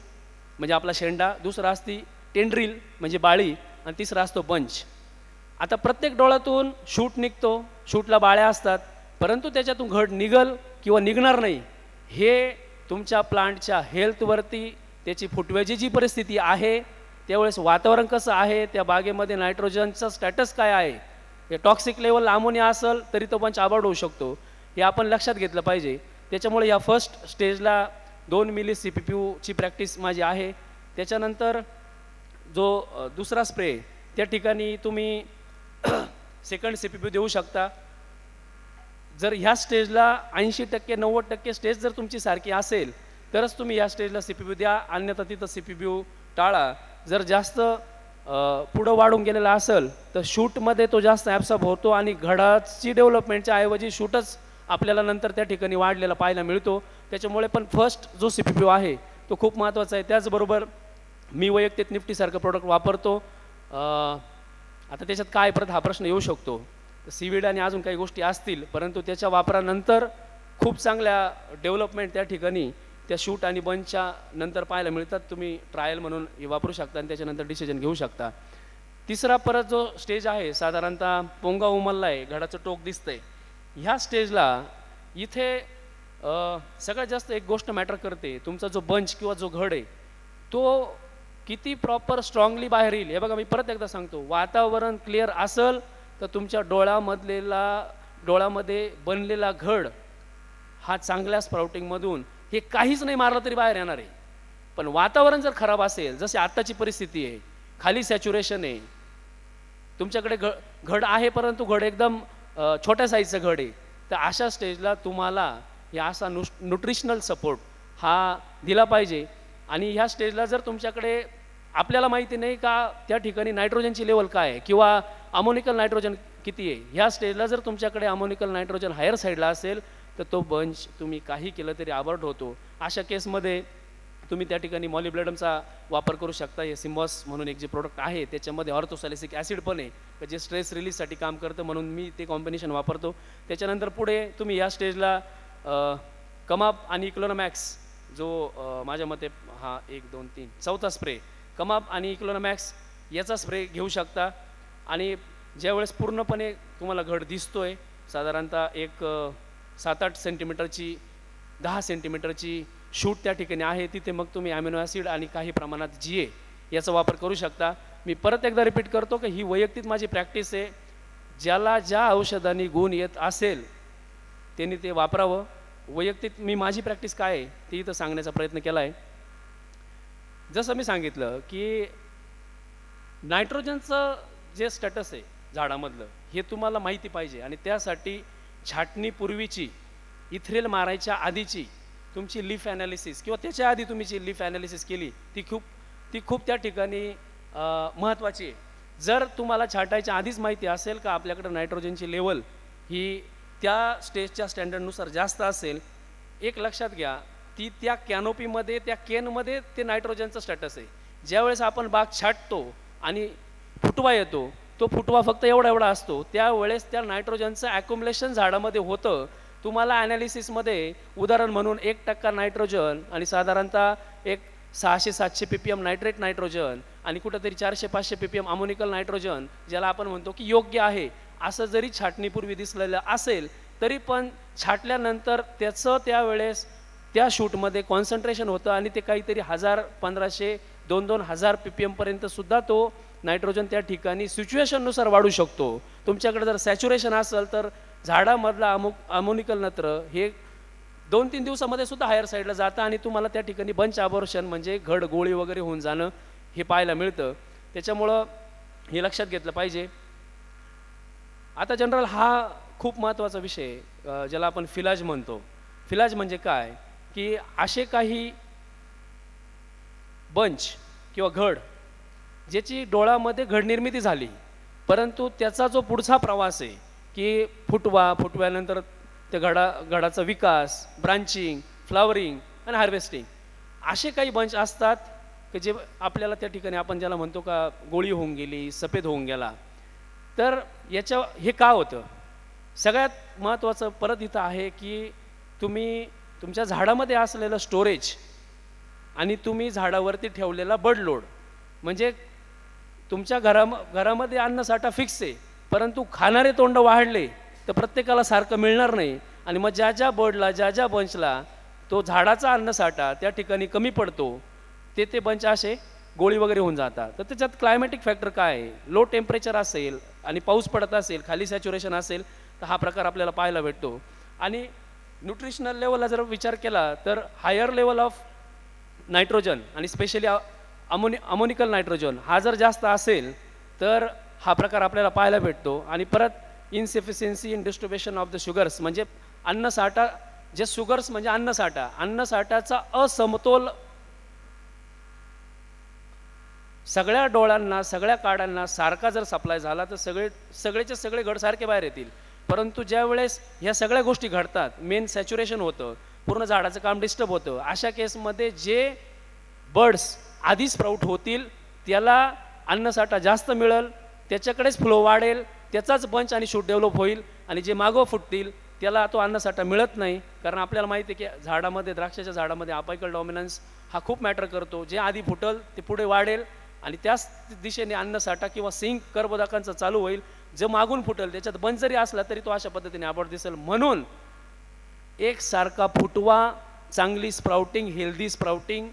म्हणजे आपला शेंडा, दुसरा असती टेंड्रिल म्हणजे बाळी आणि तिसरा असतो बंच. आता प्रत्येक डोळ्यातून शूट निघतो, शूटला बाळ्या असतात, परंतु त्याच्यातून घड निघल किंवा निघणार नाही हे तुमच्या प्लांटच्या हेल्थवरती, त्याची फुटव्याची जी परिस्थिती आहे त्यावेळेस वातावरण कसं आहे, त्या बागेमध्ये नायट्रोजनचं स्टॅटस काय आहे, हे टॉक्सिक लेवल अमोनिया असेल तरी तो बंच अबॉर्ड होऊ शकतो, हे आपण लक्षात घेतलं पाहिजे. त्याच्यामुळे या फर्स्ट स्टेजला 2 मिली CPPUची प्रॅक्टिस माझी आहे. त्याच्यानंतर जो दुसरा स्प्रे त्या ठिकाणी तुम्ही सेकंड CPPU देऊ शकता. जर ह्या स्टेजला 80% 90% स्टेज जर तुमची सारखी असेल तरच तुम्ही या स्टेजला CPPU द्या, अन्यथा तिथं CPPU टाळा. जर जास्त पुढं वाढून गेलेला असेल तर शूटमध्ये तो जास्त ॲब्सॉर्ब होतो आणि घडाची डेव्हलपमेंटच्या ऐवजी शूटच आपल्याला नंतर त्या ठिकाणी वाढलेला पाहायला मिळतो. त्याच्यामुळे पण फर्स्ट जो CPPU आहे तो खूप महत्त्वाचा आहे. त्याचबरोबर मी वैयक्तिक निफ्टीसारखं प्रोडक्ट वापरतो. आता त्याच्यात काय परत हा प्रश्न येऊ शकतो, सीवीड आणि अजून काही गोष्टी असतील, परंतु त्याच्या वापरानंतर खूप चांगल्या डेव्हलपमेंट त्या ठिकाणी त्या शूट आणि बंचच्या नंतर पाहायला मिळतात. तुम्ही ट्रायल म्हणून हे वापरू शकता आणि त्याच्यानंतर डिसिजन घेऊ शकता. तिसरा परत जो स्टेज आहे साधारणतः पोंगा उमलला आहे, घडाचं टोक दिसतंय, ह्या स्टेजला इथे सगळ्यात जास्त एक गोष्ट मॅटर करते, तुमचा जो बंच किंवा जो घड आहे तो किती प्रॉपर स्ट्रॉंगली बाहेर येईल. हे बघा, मी परत एकदा सांगतो, वातावरण क्लिअर असेल तर तुमच्या डोळ्यामध्ये बनलेला घड हा चांगल्या स्प्राउटिंगमधून हे काहीच नाही मारलं तरी बाहेर येणार आहे. पण वातावरण जर खराब असेल, जशी आत्ताची परिस्थिती आहे, खाली सॅच्युरेशन आहे, तुमच्याकडे घड आहे परंतु घड एकदम छोट्या साईजचं घड आहे, तर अशा स्टेजला तुम्हाला या असा न्यूट्रिशनल सपोर्ट हा दिला पाहिजे. आणि ह्या स्टेजला जर तुमच्याकडे आपल्याला माहिती नाही का त्या ठिकाणी नायट्रोजनची लेवल काय आहे किंवा अमोनिकल नायट्रोजन किती आहे, ह्या स्टेजला जर तुमच्याकडे अमोनिकल नायट्रोजन हायर साईडला असेल तर तो बंच तुम्ही काही केलं तरी अबॉर्ट होतो. अशा केसमध्ये तुम्ही त्या ठिकाणी मॉलिब्लेडमचा वापर करू शकता. हे सिम्बॉस म्हणून एक जे प्रोडक्ट आहे त्याच्यामध्ये ऑर्थोसॅलिसिक ॲसिड पण आहे, जे स्ट्रेस रिलीजसाठी काम करतं, म्हणून मी ते कॉम्बिनेशन वापरतो. त्याच्यानंतर पुढे तुम्ही या स्टेजला कमाप आणि इक्लोनामॅक्स जो माझ्या मते हा 1 2 3 चौथा स्प्रे, कमाप आणि इक्लोनामॅक्स याचा स्प्रे घेऊ शकता. आणि ज्यावेळेस पूर्णपणे तुम्हाला घड दिसतोय, साधारणतः एक 7-8 सेंटीमीटरची 10 सेंटीमीटरची शूट त्या ठिकाणी आहे, तिथे मग तुम्ही ॲमिनो ॲसिड आणि काही प्रमाणात GA याचा वापर करू शकता. मी परत एकदा रिपीट करतो की ही वैयक्तिक माझी प्रॅक्टिस आहे. ज्याला ज्या औषधांनी गुण येत असेल त्यांनी ते वापरावं. वैयक्तिक मी माझी प्रॅक्टिस काय आहे ती इथं सांगण्याचा प्रयत्न केला आहे. जसं मी सांगितलं की नायट्रोजनचं जे स्टॅटस आहे झाडामधलं हे तुम्हाला माहिती पाहिजे, आणि त्यासाठी छाटणीपूर्वीची इथ्रेल मारायच्या आधीची तुमची लीफ ॲनालिसिस किंवा त्याच्या आधी तुम्ही जी लीफ ॲनालिसिस केली ती खूप त्या ठिकाणी महत्त्वाची आहे. जर तुम्हाला छाटायच्या आधीच माहिती असेल का आपल्याकडं नायट्रोजनची लेवल ही त्या स्टेजच्या स्टँडर्डनुसार जास्त असेल, एक लक्षात घ्या, ती त्या कॅनोपीमध्ये त्या केनमध्ये ते नायट्रोजनचं स्टॅटस आहे. ज्यावेळेस आपण बाग छाटतो आणि फुटवा येतो, तो फुटवा फक्त एवढा असतो, त्यावेळेस त्या नायट्रोजनचं ॲक्युमुलेशन झाडामध्ये होतं. तुम्हाला ॲनालिसिसमध्ये उदाहरण म्हणून 1% नायट्रोजन आणि साधारणतः एक 600-700 ppm नायट्रेट नायट्रोजन आणि कुठंतरी 400-500 ppm अमोनिकल नायट्रोजन, ज्याला आपण म्हणतो की योग्य आहे, असं जरी छाटणीपूर्वी दिसलेलं असेल तरी पण छाटल्यानंतर त्याचं त्यावेळेस त्या शूटमध्ये कॉन्सन्ट्रेशन होतं आणि ते काहीतरी 1000, 1500, 2,000 ppm पर्यंत सुद्धा तो नायट्रोजन त्या ठिकाणी सिच्युएशननुसार वाढू शकतो. तुमच्याकडे जर सॅच्युरेशन असेल तर झाडामधला अमोनिकल नत्र हे 2-3 दिवसामध्ये सुद्धा हायर साईडला जातं आणि तुम्हाला त्या ठिकाणी बंच अबॉर्शन म्हणजे घड गोळी वगैरे होऊन जाणं हे पाहायला मिळतं. त्याच्यामुळं हे लक्षात घेतलं पाहिजे. आता जनरल हा खूप महत्त्वाचा विषय ज्याला आपण फिलाज म्हणतो. फिलाज म्हणजे काय की असे काही बंच किंवा घड ज्याची डोळ्यामध्ये घड निर्मिती झाली, परंतु त्याचा जो पुढचा प्रवास आहे की फुटव्यानंतर त्या घडाचा विकास, ब्रांचिंग, फ्लावरिंग आणि हार्वेस्टिंग, असे काही बंच असतात की जे आपल्याला त्या ठिकाणी आपण ज्याला म्हणतो का गोळी होऊन गेली, सफेद होऊन गेला. तर हे का होतं? सगळ्यात महत्त्वाचं परत इथं आहे की तुम्ही तुमच्या झाडामध्ये असलेलं स्टोरेज आणि तुम्ही झाडावरती ठेवलेला बड लोड, म्हणजे तुमच्या घरामध्ये अन्नसाठा फिक्स आहे, परंतु खाणारे तोंड वाढले तर प्रत्येकाला सारखं मिळणार नाही. आणि मग ज्या बर्डला ज्या बंचला तो झाडाचा अन्नसाठा त्या ठिकाणी कमी पडतो ते बंच असे गोळी वगैरे होऊन जातात. तर त्याच्यात क्लायमॅटिक फॅक्टर काय आहे, लो टेम्परेचर असेल आणि पाऊस पडत असेल, खाली सॅच्युरेशन असेल, तर हा प्रकार आपल्याला पाहायला भेटतो. आणि न्यूट्रिशनल लेवलला जर विचार केला तर हायर लेवल ऑफ नायट्रोजन आणि स्पेशली अमोनिकल नायट्रोजन हा जर जास्त असेल तर हा प्रकार आपल्याला पाहायला भेटतो. आणि परत insufficiency in distribution of the sugars, म्हणजे अन्नसाठा, जे शुगर्स म्हणजे अन्नसाठाचा असमतोल सगळ्या डोळ्यांना, सगळ्या काड्यांना सारखा जर सप्लाय झाला तर सगळेचे सगळे घड सारखे बाहेर येतील. परंतु ज्या वेळेस ह्या सगळ्या गोष्टी घडतात, मेन सॅच्युरेशन होतं, पूर्ण झाडाचं काम डिस्टर्ब होतं, अशा केसमध्ये जे बर्ड्स आधी स्प्राउट होतील त्याला अन्नसाठा जास्त मिळेल, त्याच्याकडेच फ्लो वाढेल, त्याचाच बंच आणि शूट डेव्हलप होईल. आणि जे मागं फुटतील त्याला तो अन्नसाठा मिळत नाही. कारण आपल्याला माहिती आहे की झाडामध्ये, द्राक्षाच्या झाडामध्ये अपायकल डॉमिनन्स हा खूप मॅटर करतो. जे आधी फुटल ते पुढे वाढेल आणि त्याच दिशेने अन्नसाठा किंवा सिंक कर्बोदकांचा चालू होईल. जे मागून फुटल त्याच्यात बंच जरी असला तरी तो अशा पद्धतीने आबोट दिसेल. म्हणून एक सारखा फुटवा, चांगली स्प्राउटिंग, हेल्दी स्प्राउटिंग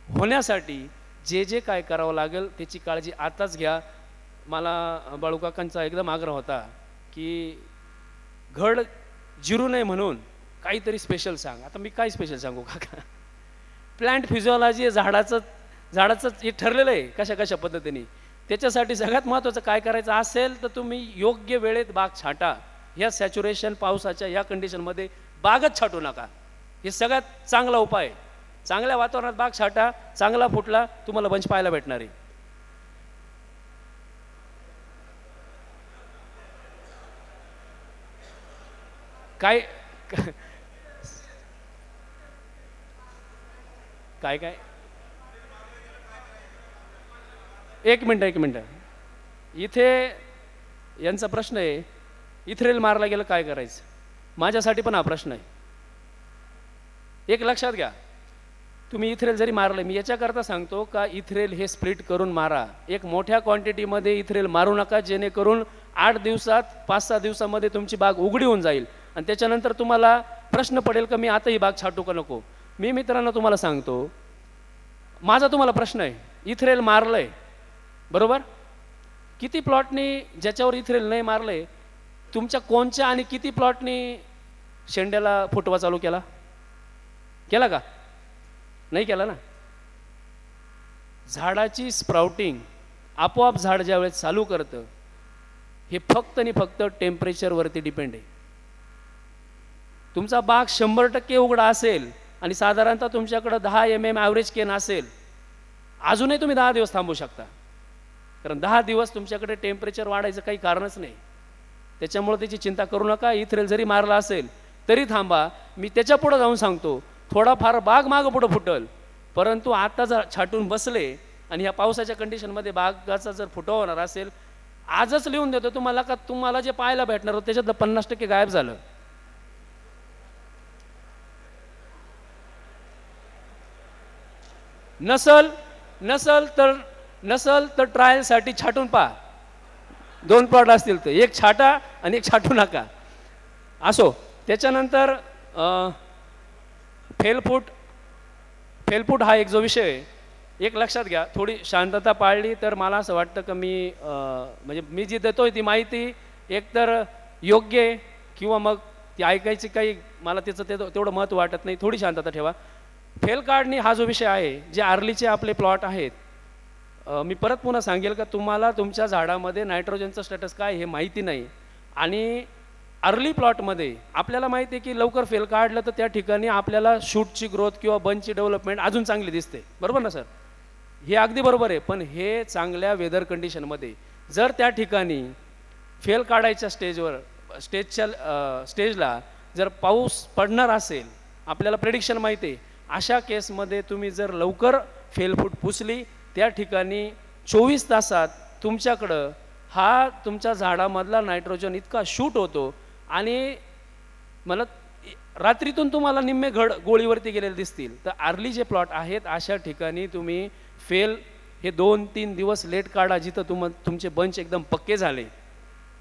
होण्यासाठी जे जे काय करावं लागेल त्याची काळजी आताच घ्या. मला बाळूकाकांचा एकदम आग्रह होता की घड जिरू नये म्हणून काहीतरी स्पेशल सांग. आता मी काय स्पेशल सांगू काका? प्लांट फिजिओलॉजी झाडाचं हे ठरलेलं आहे कशा कशा पद्धतीने. त्याच्यासाठी सगळ्यात महत्त्वाचं काय करायचं असेल तर तुम्ही योग्य वेळेत बाग छाटा. ह्या सॅच्युरेशन पावसाच्या या कंडिशनमध्ये बागच छाटू नका. हे सगळ्यात चांगला उपाय आहे. चांगल्या वातावरणात बाग छाटा, चांगला फुटला तुम्हाला बंच पाहायला भेटणार आहे. काय काय काय एक मिनटं इथे यांचा प्रश्न आहे, इथ्रेल मारला गेलं काय करायचं? माझ्यासाठी पण हा प्रश्न आहे. एक लक्षात घ्या, तुम्ही इथ्रेल जरी मारलं, मी याच्याकरता सांगतो का इथ्रेल हे स्प्लिट करून मारा. एक मोठ्या क्वांटिटीमध्ये इथ्रेल मारू नका, जेणेकरून 8 दिवसात 5-6 दिवसामध्ये तुमची बाग उघडी होऊन जाईल आणि त्याच्यानंतर तुम्हाला प्रश्न पडेल का मी आता ही बाग छाटू का नको. मी मित्रांनो तुम्हाला सांगतो, माझा तुम्हाला प्रश्न आहे, इथ्रेल मारलंय बरोबर, किती प्लॉटनी ज्याच्यावर इथ्रेल नाही मारलंय तुमच्या कोणच्या आणि किती प्लॉटनी शेंड्याला फुटवा चालू केला का? नाही केला ना. झाडाची स्प्राउटिंग आपोआप झाड ज्यावेळेस चालू करतं हे फक्त आणि फक्त टेम्परेचरवरती डिपेंड आहे. तुमचा बाग 100% उघडा असेल आणि साधारणतः तुमच्याकडं 10 mm ॲव्हरेज केन असेल, अजूनही तुम्ही 10 दिवस थांबू शकता. कारण 10 दिवस तुमच्याकडे टेम्परेचर वाढायचं काही कारणच नाही. त्याच्यामुळे त्याची चिंता करू नका. इथ्रेल जरी मारला असेल तरी थांबा. मी त्याच्या पुढे जाऊन सांगतो, थोडाफार बाग मागं पुढं फुटल, परंतु आता जर छाटून बसले आणि ह्या पावसाच्या कंडिशनमध्ये बागाचा जर फुटवा होणार असेल, आजच लिहून देतो तुम्हाला का तुम्हाला जे पाहायला भेटणार होतं त्याच्यातलं 50% गायब झालं. नसल तर ट्रायलसाठी छाटून पहा. 2 प्लॉट असतील तर एक छाटा आणि एक छाटू नका. असो, त्याच्यानंतर फेलफूट हा एक जो विषय आहे, एक लक्षात घ्या, थोडी शांतता पाळली तर मला असं वाटतं की म्हणजे मी जी देतोय ती माहिती एकतर योग्य आहे किंवा मग ती ऐकायची काही मला त्याचं तेवढं महत्त्व वाटत नाही. थोडी शांतता ठेवा. फेल काढणे हा जो विषय आहे, जे आर्लीचे आपले प्लॉट आहेत, मी परत पुन्हा सांगेल का तुम्हाला तुमच्या झाडामध्ये नायट्रोजनचं स्टेटस काय हे माहिती नाही. आणि अर्ली प्लॉटमध्ये आपल्याला माहिती आहे की लवकर फेल काढलं तर त्या ठिकाणी आपल्याला शूटची ग्रोथ किंवा बंचची डेव्हलपमेंट अजून चांगली दिसते, बरोबर ना सर? हे अगदी बरोबर आहे. पण हे चांगल्या वेदर कंडिशनमध्ये जर त्या ठिकाणी फेल काढायच्या स्टेजला जर पाऊस पडणार असेल, आपल्याला प्रेडिक्शन माहिती आहे, अशा केसमध्ये तुम्ही जर लवकर फेलफूट पुसली, त्या ठिकाणी 24 तासात तुमच्याकडं हा तुमच्या झाडामधला नायट्रोजन इतका शूट होतो आणि मला रात्रीतून तुम्हाला निम्मे घड गोळीवरती गेलेले दिसतील. तर आर्ली जे प्लॉट आहेत अशा ठिकाणी तुम्ही फेल हे 2-3 दिवस लेट काढा, जिथं तुमचे बंच एकदम पक्के झाले,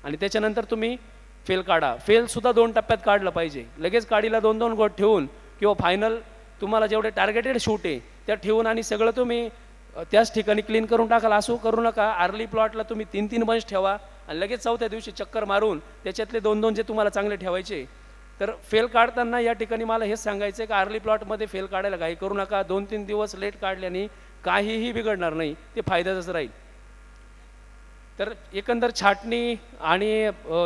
आणि त्याच्यानंतर तुम्ही फेल काढा. फेलसुद्धा 2 टप्प्यात काढलं पाहिजे. लगेच काडीला 2-2 गोट ठेवून किंवा फायनल तुम्हाला जेवढे टार्गेटेड शूट आहे त्या ठेवून आणि सगळं तुम्ही त्याच ठिकाणी क्लीन करून टाकाल असं करू नका. अर्ली प्लॉटला तुम्ही 3-3 बंच ठेवा आणि लगेच चौथ्या दिवशी चक्कर मारून त्याच्यातले 2-2 जे तुम्हाला चांगले ठेवायचे. तर फेल काढताना या ठिकाणी मला हेच सांगायचं आहे की अर्ली प्लॉटमध्ये फेल काढायला घाई करू नका. 2-3 दिवस लेट काढल्याने काहीही बिघडणार नाही, ते फायद्याचंच राहील. तर एकंदर छाटणी आणि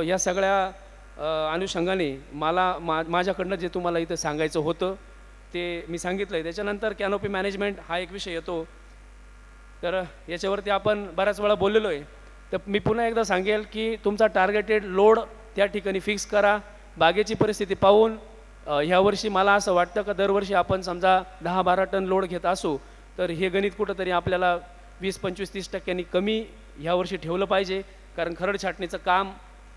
या सगळ्या अनुषंगाने मला माझ्याकडनं जे तुम्हाला इथं सांगायचं होतं ते मी सांगितलं आहे. त्याच्यानंतर कॅनोपी मॅनेजमेंट हा एक विषय येतो. तर याच्यावरती आपण बऱ्याच वेळा बोललेलो आहे. तर मी पुन्हा एकदा सांगेल की तुमचा टार्गेटेड लोड त्या ठिकाणी फिक्स करा. बागेची परिस्थिती पाहून ह्यावर्षी मला असं वाटतं का दरवर्षी आपण समजा 10-12 टन लोड घेत असू तर हे गणित कुठंतरी आपल्याला 20-25-30% कमी ह्यावर्षी ठेवलं पाहिजे. कारण खरड छाटणीचं काम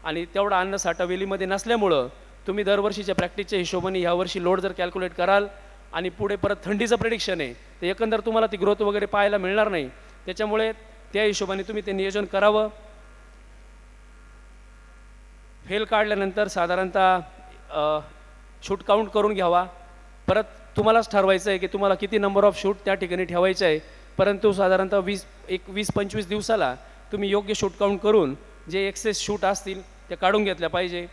आणि तेवढा अन्नसाठा वेलीमध्ये नसल्यामुळं तुम्ही दरवर्षीच्या प्रॅक्टिसच्या हिशोबाने ह्यावर्षी लोड जर कॅल्क्युलेट कराल आणि पुढे परत थंडीचं प्रेडिक्शन आहे तर एकंदर तुम्हाला ती ग्रोथ वगैरे पाहायला मिळणार नाही. त्याच्यामुळे त्या हिशोबाने तुम्ही ते नियोजन करावं. फेल काढल्यानंतर साधारणतः शूट काउंट करून घ्यावा. परत तुम्हालाच ठरवायचं आहे की तुम्हाला किती नंबर ऑफ शूट त्या ठिकाणी ठेवायचं आहे. परंतु साधारणतः 20-25 दिवसाला तुम्ही योग्य शूट काउंट करून जे एक्सेस शूट असतील ते काढून घेतल्या पाहिजे.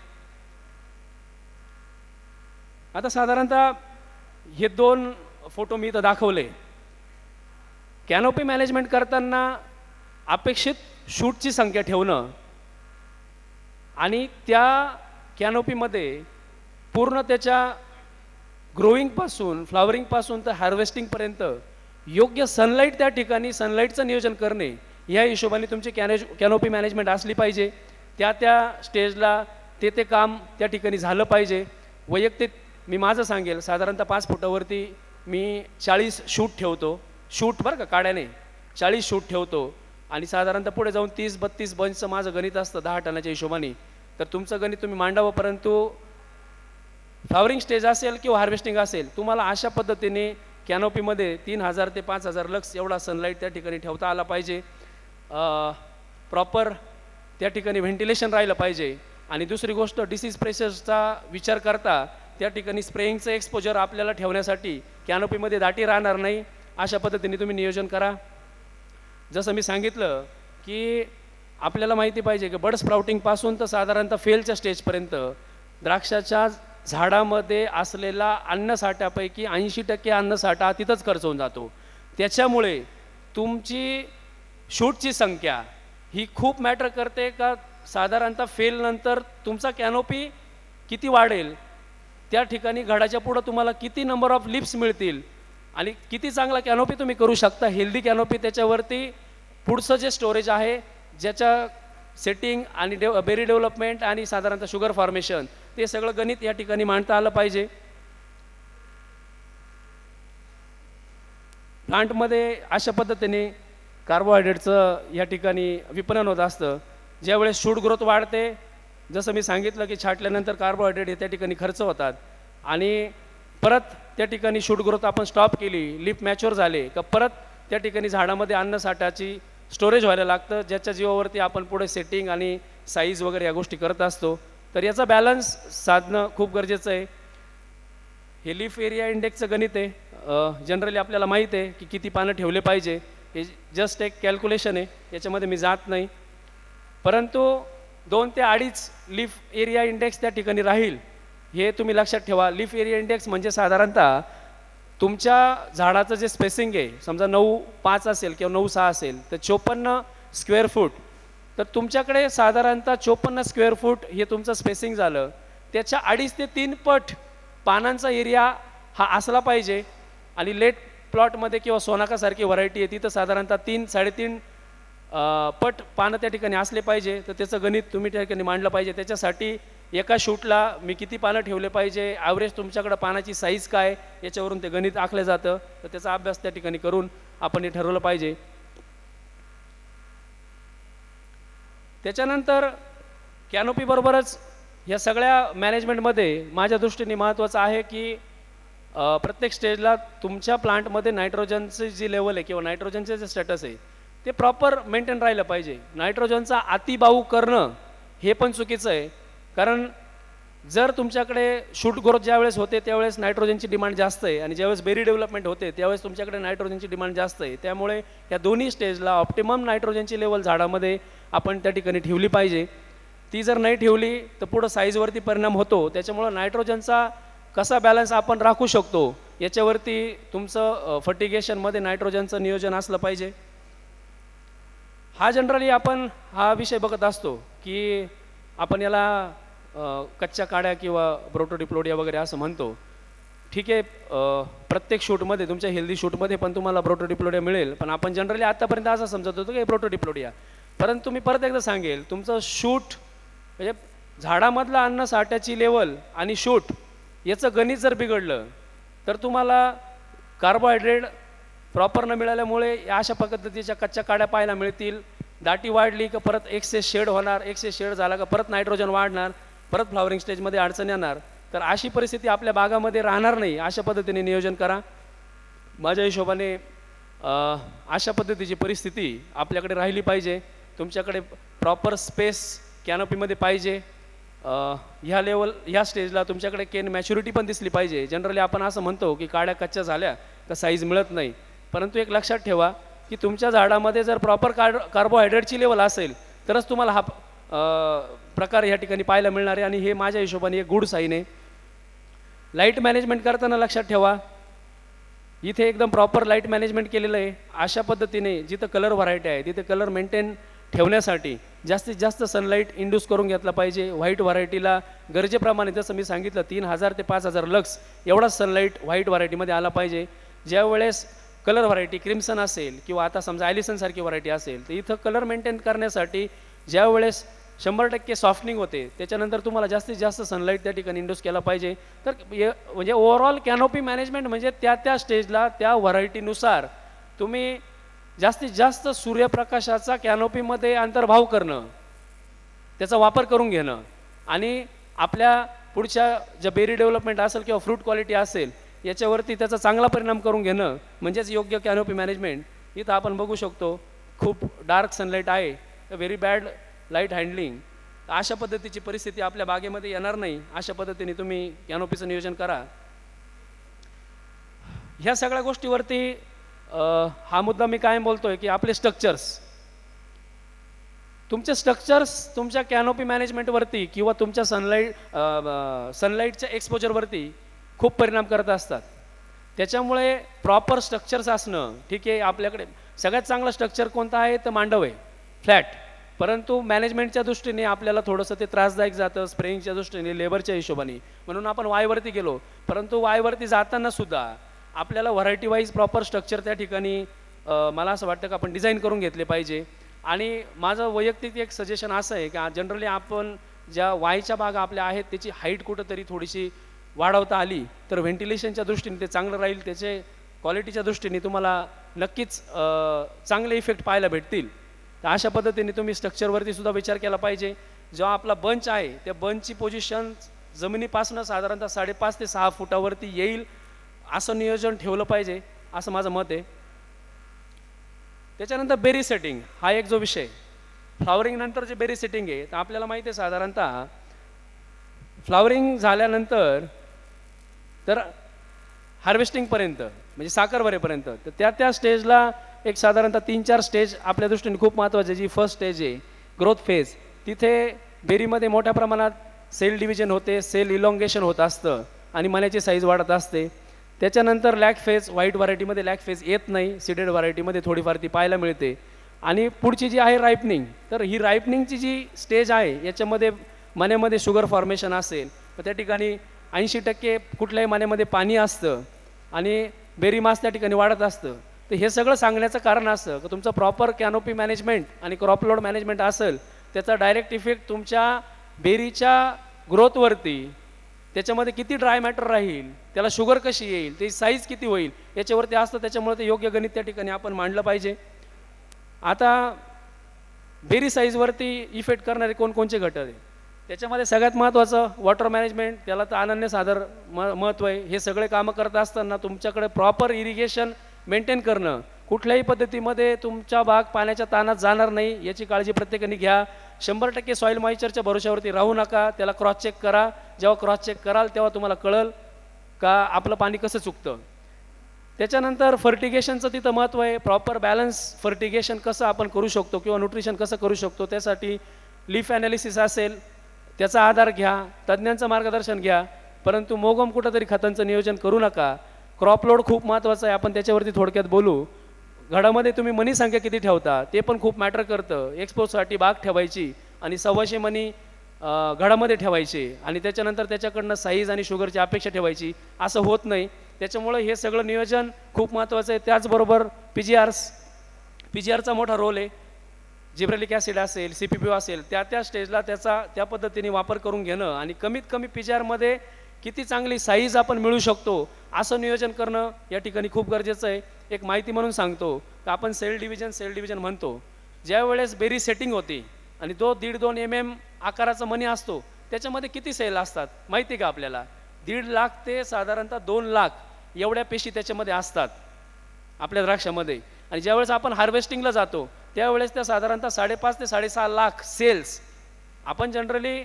आता साधारणतः हे 2 फोटो मी इथं दाखवले. कॅनोपी मॅनेजमेंट करताना अपेक्षित शूटची संख्या ठेवणं आणि त्या कॅनोपीमध्ये पूर्ण त्याच्या ग्रोईंगपासून फ्लावरिंगपासून तर हार्वेस्टिंगपर्यंत योग्य सनलाईट त्या ठिकाणी सनलाईटचं नियोजन करणे या हिशोबाने तुमची कॅनोपी मॅनेजमेंट असली पाहिजे. त्या स्टेजला ते काम त्या ठिकाणी झालं पाहिजे. वैयक्तिक मी माझं सांगेल साधारणतः 5 फुटावरती मी 40 शूट ठेवतो. शूट बरं का काड्याने 40 शूट ठेवतो आणि साधारणतः पुढे जाऊन 30-32 बंचचं माझं गणित असतं 10 टनाच्या हिशोबाने. तर तुमचं गणित तुम्ही मांडावं. परंतु फ्लावरिंग स्टेज असेल किंवा हार्वेस्टिंग असेल तुम्हाला अशा पद्धतीने कॅनोपीमध्ये 3000 ते 5000 लक्स एवढा सनलाईट त्या ठिकाणी ठेवता आला पाहिजे. प्रॉपर त्या ठिकाणी व्हेंटिलेशन राहिलं पाहिजे. आणि दुसरी गोष्ट डिसीज प्रेशरचा विचार करता त्या ठिकाणी स्प्रेइंगचं एक्सपोजर आपल्याला ठेवण्यासाठी कॅनोपीमध्ये दाटी राहणार नाही अशा पद्धतीने तुम्ही नियोजन करा. जसं मी सांगितलं की आपल्याला माहिती पाहिजे की बड स्प्राउटिंगपासून तर साधारणतः फेलच्या स्टेजपर्यंत द्राक्षाच्या झाडामध्ये असलेला अन्नसाठ्यापैकी 80% अन्नसाठा तिथंच खर्च होऊन जातो. त्याच्यामुळे तुमची शूटची संख्या ही खूप मॅटर करते का साधारणतः फेलनंतर तुमचा कॅनोपी किती वाढेल, त्या ठिकाणी घडाच्या पुढं तुम्हाला किती नंबर ऑफ लिप्स मिळतील आणि किती चांगला कॅनोपी तुम्ही करू शकता. हेल्दी कॅनोपी त्याच्यावरती पुढचं जे स्टोरेज आहे ज्याच्या सेटिंग आणि बेरी डेव्हलपमेंट आणि साधारणतः शुगर फॉर्मेशन ते सगळं गणित या ठिकाणी मांडता आलं पाहिजे. प्लांटमध्ये अशा पद्धतीने कार्बोहायड्रेटचं या ठिकाणी विपणन होत असतं. ज्यावेळेस शूट ग्रोथ वाढते जसं मी सांगितलं की छाटल्यानंतर कार्बोहायड्रेट हे त्या ठिकाणी खर्च होतात आणि परत त्या ठिकाणी शूट ग्रोथ आपण स्टॉप केली, लीफ मॅच्युअर झाले का परत त्या ठिकाणी झाडामध्ये अन्नसाठ्याची स्टोरेज व्हायला लागतं ज्याच्या जीवावरती आपण पुढे सेटिंग आणि साईज वगैरे या गोष्टी करत असतो. तर याचा बॅलन्स साधणं खूप गरजेचं आहे. हे लीफ एरिया इंडेक्सचं गणित आहे. जनरली आपल्याला माहीत आहे की किती पानं ठेवले पाहिजे. हे जस्ट एक कॅल्क्युलेशन आहे, याच्यामध्ये मी जात नाही. परंतु 2 ते 2.5 लीफ एरिया इंडेक्स त्या ठिकाणी राहील हे तुम्ही लक्षात ठेवा. लीफ एरिया इंडेक्स म्हणजे साधारणतः तुमच्या झाडाचं जे स्पेसिंग आहे समजा 9.5 असेल किंवा 9.6 असेल तर 54 स्क्वेअर फूट. तर तुमच्याकडे साधारणतः 54 स्क्वेअर फूट हे तुमचं स्पेसिंग झालं. त्याच्या 2.5 ते 3 पट पानांचा एरिया हा असला पाहिजे. आणि लेट प्लॉटमध्ये किंवा सोनाकासारखी व्हरायटी आहे तिथं साधारणतः 3-3.5 पट पानं त्या ठिकाणी असले पाहिजे. तर त्याचं गणित तुम्ही त्या ठिकाणी मांडलं पाहिजे. त्याच्यासाठी एका शूटला मी किती पानं ठेवले पाहिजे, ॲव्हरेज तुमच्याकडं पानाची साईज काय याच्यावरून ते गणित आखलं जातं. तर त्याचा अभ्यास त्या ठिकाणी करून आपण हे ठरवलं पाहिजे. त्याच्यानंतर कॅनोपीबरोबरच या सगळ्या मॅनेजमेंटमध्ये माझ्या दृष्टीने महत्त्वाचं आहे की प्रत्येक स्टेजला तुमच्या प्लांटमध्ये नायट्रोजनची जी लेवल आहे किंवा नायट्रोजनचं जे स्टेटस आहे ते प्रॉपर मेंटेन राहिलं पाहिजे. नायट्रोजनचा अतिबाऊ करणं हे पण चुकीचं आहे. कारण जर तुमच्याकडे शूट ग्रोथ ज्यावेळेस होते त्यावेळेस नायट्रोजनची डिमांड जास्त आहे आणि ज्यावेळेस बेरी डेव्हलपमेंट होते त्यावेळेस तुमच्याकडे नायट्रोजनची डिमांड जास्त आहे. त्यामुळे या दोन्ही स्टेजला ऑप्टिमम नायट्रोजनची लेवल झाडामध्ये आपण त्या ठिकाणी ठेवली पाहिजे. ती जर नाही ठेवली तर पुढं साईजवरती परिणाम होतो. त्याच्यामुळं नायट्रोजनचा कसा बॅलन्स आपण राखू शकतो याच्यावरती तुमचं फर्टिगेशनमध्ये नायट्रोजनचं नियोजन असलं पाहिजे. हा जनरली आपण हा विषय बघत असतो की आपण याला कच्च्या काड्या किंवा ब्रोटोडिप्लोडिया वगैरे असं म्हणतो. ठीक आहे, प्रत्येक शूटमध्ये तुमच्या हेल्दी शूटमध्ये पण तुम्हाला ब्रोटोडिप्लोडिया मिळेल, पण आपण जनरली आत्तापर्यंत असं समजत होतो की ब्रोटोडिप्लोडिया. परंतु मी परत एकदा सांगेल, तुमचं शूट म्हणजे झाडामधला अन्न साठ्याची लेवल आणि शूट याचं गणित जर बिघडलं तर तुम्हाला कार्बोहायड्रेट प्रॉपर न मिळाल्यामुळे अशा पद्धतीच्या कच्च्या काड्या पाहायला मिळतील. दाटी वाढली का परत एक्सेस शेड होणार, एक्सेस शेड झाला का परत नायट्रोजन वाढणार, परत फ्लॉवरिंग स्टेजमध्ये अडचण येणार. तर अशी परिस्थिती आपल्या बागामध्ये राहणार नाही. अशा पद्धतीने नियोजन करा. माझ्या हिशोबाने अशा पद्धतीची परिस्थिती आपल्याकडे राहिली पाहिजे. तुमच्याकडे प्रॉपर स्पेस कॅनोपीमध्ये पाहिजे. ह्या स्टेजला तुमच्याकडे केन मॅच्युरिटी पण दिसली पाहिजे. जनरली आपण असं म्हणतो की काड्या कच्च्या झाल्या तर साईज मिळत नाही, परंतु एक लक्षात ठेवा की तुमच्या झाडामध्ये जर प्रॉपर कार्बोहायड्रेटची लेवल असेल तरच तुम्हाला हा प्रकार या ठिकाणी पाहायला मिळणार आहे. आणि हे माझ्या हिशोबाने एक गुड साईन आहे. लाईट मॅनेजमेंट करताना लक्षात ठेवा, इथे एकदम प्रॉपर लाईट मॅनेजमेंट केलेलं आहे. अशा पद्धतीने जिथं कलर व्हरायटी आहे तिथे कलर मेंटेन ठेवण्यासाठी जास्तीत जास्त सनलाईट इंड्यूस करून घेतला पाहिजे. व्हाईट व्हरायटीला गरजेप्रमाणे जसं मी सांगितलं 3000 ते 5000 लक्स एवढाच सनलाईट व्हाईट व्हरायटीमध्ये आला पाहिजे. ज्यावेळेस कलर व्हरायटी क्रिम्सन असेल किंवा आता समजा ॲलिसनसारखी व्हरायटी असेल तर इथं कलर मेंटेन करण्यासाठी ज्यावेळेस 100% सॉफ्टनिंग होते त्याच्यानंतर तुम्हाला जास्तीत जास्त सनलाईट त्या ठिकाणी इंड्यूस केला पाहिजे. तर म्हणजे ओव्हरऑल कॅनोपी मॅनेजमेंट म्हणजे त्या स्टेजला त्या व्हरायटीनुसार तुम्ही जास्तीत जास्त सूर्यप्रकाशाचा कॅनोपीमध्ये अंतर्भाव करणं, त्याचा वापर करून घेणं आणि आपल्या पुढच्या ज्या बेरी डेव्हलपमेंट असेल किंवा फ्रूट क्वालिटी असेल याच्यावरती त्याचा चांगला परिणाम करून घेणं म्हणजेच योग्य कॅनोपी मॅनेजमेंट. इथं आपण बघू शकतो खूप डार्क सनलाईट आहे, व्हेरी बॅड लाईट हँडलिंग. अशा पद्धतीची परिस्थिती आपल्या बागेमध्ये येणार नाही. अशा पद्धतीने तुम्ही कॅनोपीचं नियोजन करा. ह्या सगळ्या गोष्टीवरती हा मुद्दा मी कायम बोलतोय की आपले तुमचे स्ट्रक्चर्स तुमच्या कॅनोपी मॅनेजमेंटवरती किंवा तुमच्या सनलाईटच्या एक्सपोजरवरती खूप परिणाम करत असतात. त्याच्यामुळे प्रॉपर स्ट्रक्चर्स असणं ठीक आहे. आपल्याकडे सगळ्यात चांगलं स्ट्रक्चर कोणतं आहे तर मांडव आहे, फ्लॅट. परंतु मॅनेजमेंटच्या दृष्टीने आपल्याला थोडंसं ते त्रासदायक जातं, स्प्रेइंगच्या दृष्टीने, लेबरच्या हिशोबाने, म्हणून आपण वायवरती गेलो. परंतु वायवरती जाताना सुद्धा आपल्याला व्हरायटी वाईज प्रॉपर स्ट्रक्चर त्या ठिकाणी मला असं वाटतं की आपण डिझाईन करून घेतले पाहिजे. आणि माझं वैयक्तिक एक सजेशन असं आहे की जनरली आपण ज्या वायच्या बागा आपल्या आहेत त्याची हाईट कुठंतरी थोडीशी वाढवता आली तर व्हेंटिलेशनच्या दृष्टीने ते चांगलं राहील. त्याचे क्वालिटीच्या दृष्टीने तुम्हाला नक्कीच चांगले इफेक्ट पाहायला भेटतील. तर अशा पद्धतीने तुम्ही स्ट्रक्चरवरती सुद्धा विचार केला पाहिजे. जेव्हा आपला बंच आहे त्या बंचची पोझिशन जमिनीपासून साधारणतः 5.5 ते 6 फुटावरती येईल असं नियोजन ठेवलं पाहिजे, असं माझं मत आहे. त्याच्यानंतर बेरी सेटिंग हा एक जो विषय, फ्लॉवरिंग नंतर जे बेरी सेटिंग आहे तर आपल्याला माहिती आहे साधारणतः फ्लॉवरिंग झाल्यानंतर तर हार्वेस्टिंगपर्यंत म्हणजे साखर भरेपर्यंत तर त्या स्टेजला एक साधारणतः 3-4 स्टेज आपल्या दृष्टीने खूप महत्त्वाचे. जी फर्स्ट स्टेज आहे ग्रोथ फेज, तिथे बेरीमध्ये मोठ्या प्रमाणात सेल डिव्हिजन होते, सेल इलॉंगेशन होत असतं आणि मण्याची साईज वाढत असते. त्याच्यानंतर लॅक फेज, व्हाईट व्हरायटीमध्ये लॅक फेज येत नाही, सीडेड व्हरायटीमध्ये थोडीफार ती पाहायला मिळते. आणि पुढची जी आहे रायपनिंग, तर ही रायपनिंगची जी स्टेज आहे याच्यामध्ये मण्यामध्ये शुगर फॉर्मेशन असेल तर त्या ठिकाणी 80% कुठल्याही मण्यामध्ये पाणी असतं आणि बेरी मास त्या ठिकाणी वाढत असतं. तर हे सगळं सांगण्याचं कारण असं की तुमचं प्रॉपर कॅनोपी मॅनेजमेंट आणि क्रॉप लोड मॅनेजमेंट असेल त्याचा डायरेक्ट इफेक्ट तुमच्या बेरीच्या ग्रोथवरती, त्याच्यामध्ये किती ड्राय मॅटर राहील, त्याला शुगर कशी येईल, त्याची साईज किती होईल याच्यावरती असतं. त्याच्यामुळे ते योग्य गणित त्या ठिकाणी आपण मांडलं पाहिजे. आता बेरी साईजवरती इफेक्ट करणारे कोणकोणचे घटक आहे त्याच्यामध्ये सगळ्यात महत्त्वाचं वॉटर मॅनेजमेंट, त्याला तर अनन्यसाधार महत्त्व आहे. हे सगळे कामं करत असताना तुमच्याकडे प्रॉपर इरिगेशन मेंटेन करणं, कुठल्याही पद्धतीमध्ये तुमच्या बाग पाण्याच्या ताणात जाणार नाही याची काळजी प्रत्येकाने घ्या. 100% सॉईल मॉइश्चरच्या भरोश्यावरती राहू नका, त्याला क्रॉस चेक करा. जेव्हा क्रॉस चेक कराल तेव्हा तुम्हाला कळेल का आपलं पाणी कसं चुकतं. त्याच्यानंतर फर्टिगेशनचं तिथं महत्त्व आहे. प्रॉपर बॅलन्स फर्टिगेशन कसं आपण करू शकतो किंवा न्यूट्रिशन कसं करू शकतो, त्यासाठी लीफ ॲनालिसिस असेल त्याचा आधार घ्या, तज्ज्ञांचं मार्गदर्शन घ्या. परंतु मोगम कुठंतरी खतांचं नियोजन करू नका. क्रॉप लोड खूप महत्त्वाचं आहे, आपण त्याच्यावरती थोडक्यात बोलू. घडामध्ये तुम्ही मनी संख्या किती ठेवता ते पण खूप मॅटर करतं. एक्सपोर्टसाठी बाग ठेवायची आणि 125 मनी घडामध्ये ठेवायचे आणि त्याच्यानंतर त्याच्याकडनं साईज आणि शुगरची अपेक्षा ठेवायची, असं होत नाही. त्याच्यामुळं हे सगळं नियोजन खूप महत्त्वाचं आहे. त्याचबरोबर पीजीआरचा मोठा रोल आहे. जिब्रेलिक ॲसिड असेल, CPP असेल, त्या स्टेजला त्याचा त्या पद्धतीने वापर करून घेणं आणि कमीत कमी पीजीआरमध्ये किती चांगली साईज आपण मिळू शकतो असं नियोजन करणं या ठिकाणी खूप गरजेचं आहे. एक माहिती म्हणून सांगतो की आपण सेल डिव्हिजन म्हणतो. ज्या वेळेस बेरी सेटिंग होती आणि तो 1.5-2 mm आकाराचा मनी असतो, त्याच्यामध्ये किती सेल असतात माहिती आहे का आपल्याला? 1.5 लाख ते साधारणतः 2 लाख एवढ्या पेशी त्याच्यामध्ये असतात आपल्या द्राक्षामध्ये. आणि ज्यावेळेस आपण हार्वेस्टिंगला जातो त्यावेळेस त्या साधारणतः 5.5 ते 6.5 लाख सेल्स आपण जनरली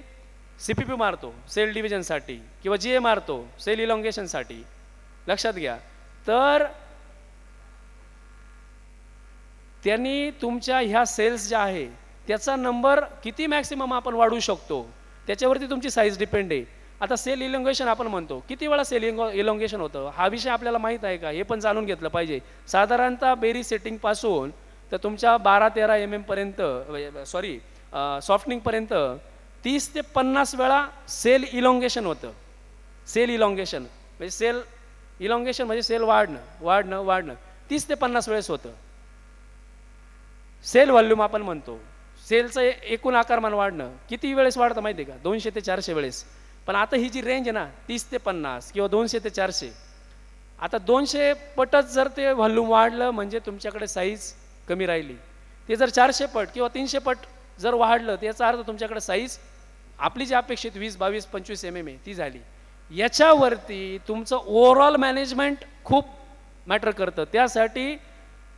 CPP मारतो सेल डिव्हिजनसाठी किंवा GA मारतो सेल इलॉंगेशनसाठी. लक्षात घ्या. तर त्यांनी तुमच्या ह्या सेल्स ज्या आहे त्याचा नंबर किती मॅक्सिमम आपण वाढवू शकतो त्याच्यावरती तुमची साईज डिपेंड आहे. आता सेल इलॉंगेशन आपण म्हणतो, किती वेळा सेल इलॉंगेशन होतं हा विषय आपल्याला माहीत आहे का, हे पण जाणून घेतलं पाहिजे. साधारणतः बेरी सेटिंगपासून तर तुमच्या 12-13 mm पर्यंत सॉफ्टनिंगपर्यंत 30 ते 50 वेळा सेल इलॉंगेशन होतं. सेल इलॉंगेशन म्हणजे सेल वाढणं 30 ते 50 वेळेस होतं. सेल व्हॉल्यूम आपण म्हणतो, सेलचं एकूण आकारमान वाढणं किती वेळेस वाढतं माहिती आहे का? 200 ते 400 वेळेस. पण आता ही जी रेंज आहे ना 30 ते 50 किंवा 200 ते 400, आता 200 पटच जर ते व्हॉल्यूम वाढलं म्हणजे तुमच्याकडे साईज कमी राहिली. ते जर 400 पट किंवा 300 पट जर वाढलं तर याचा अर्थ तुमच्याकडे साईज आपली जी अपेक्षित 20, 22, 25 mm आहे ती झाली. याच्यावरती तुमचं ओव्हरऑल मॅनेजमेंट खूप मॅटर करतं. त्यासाठी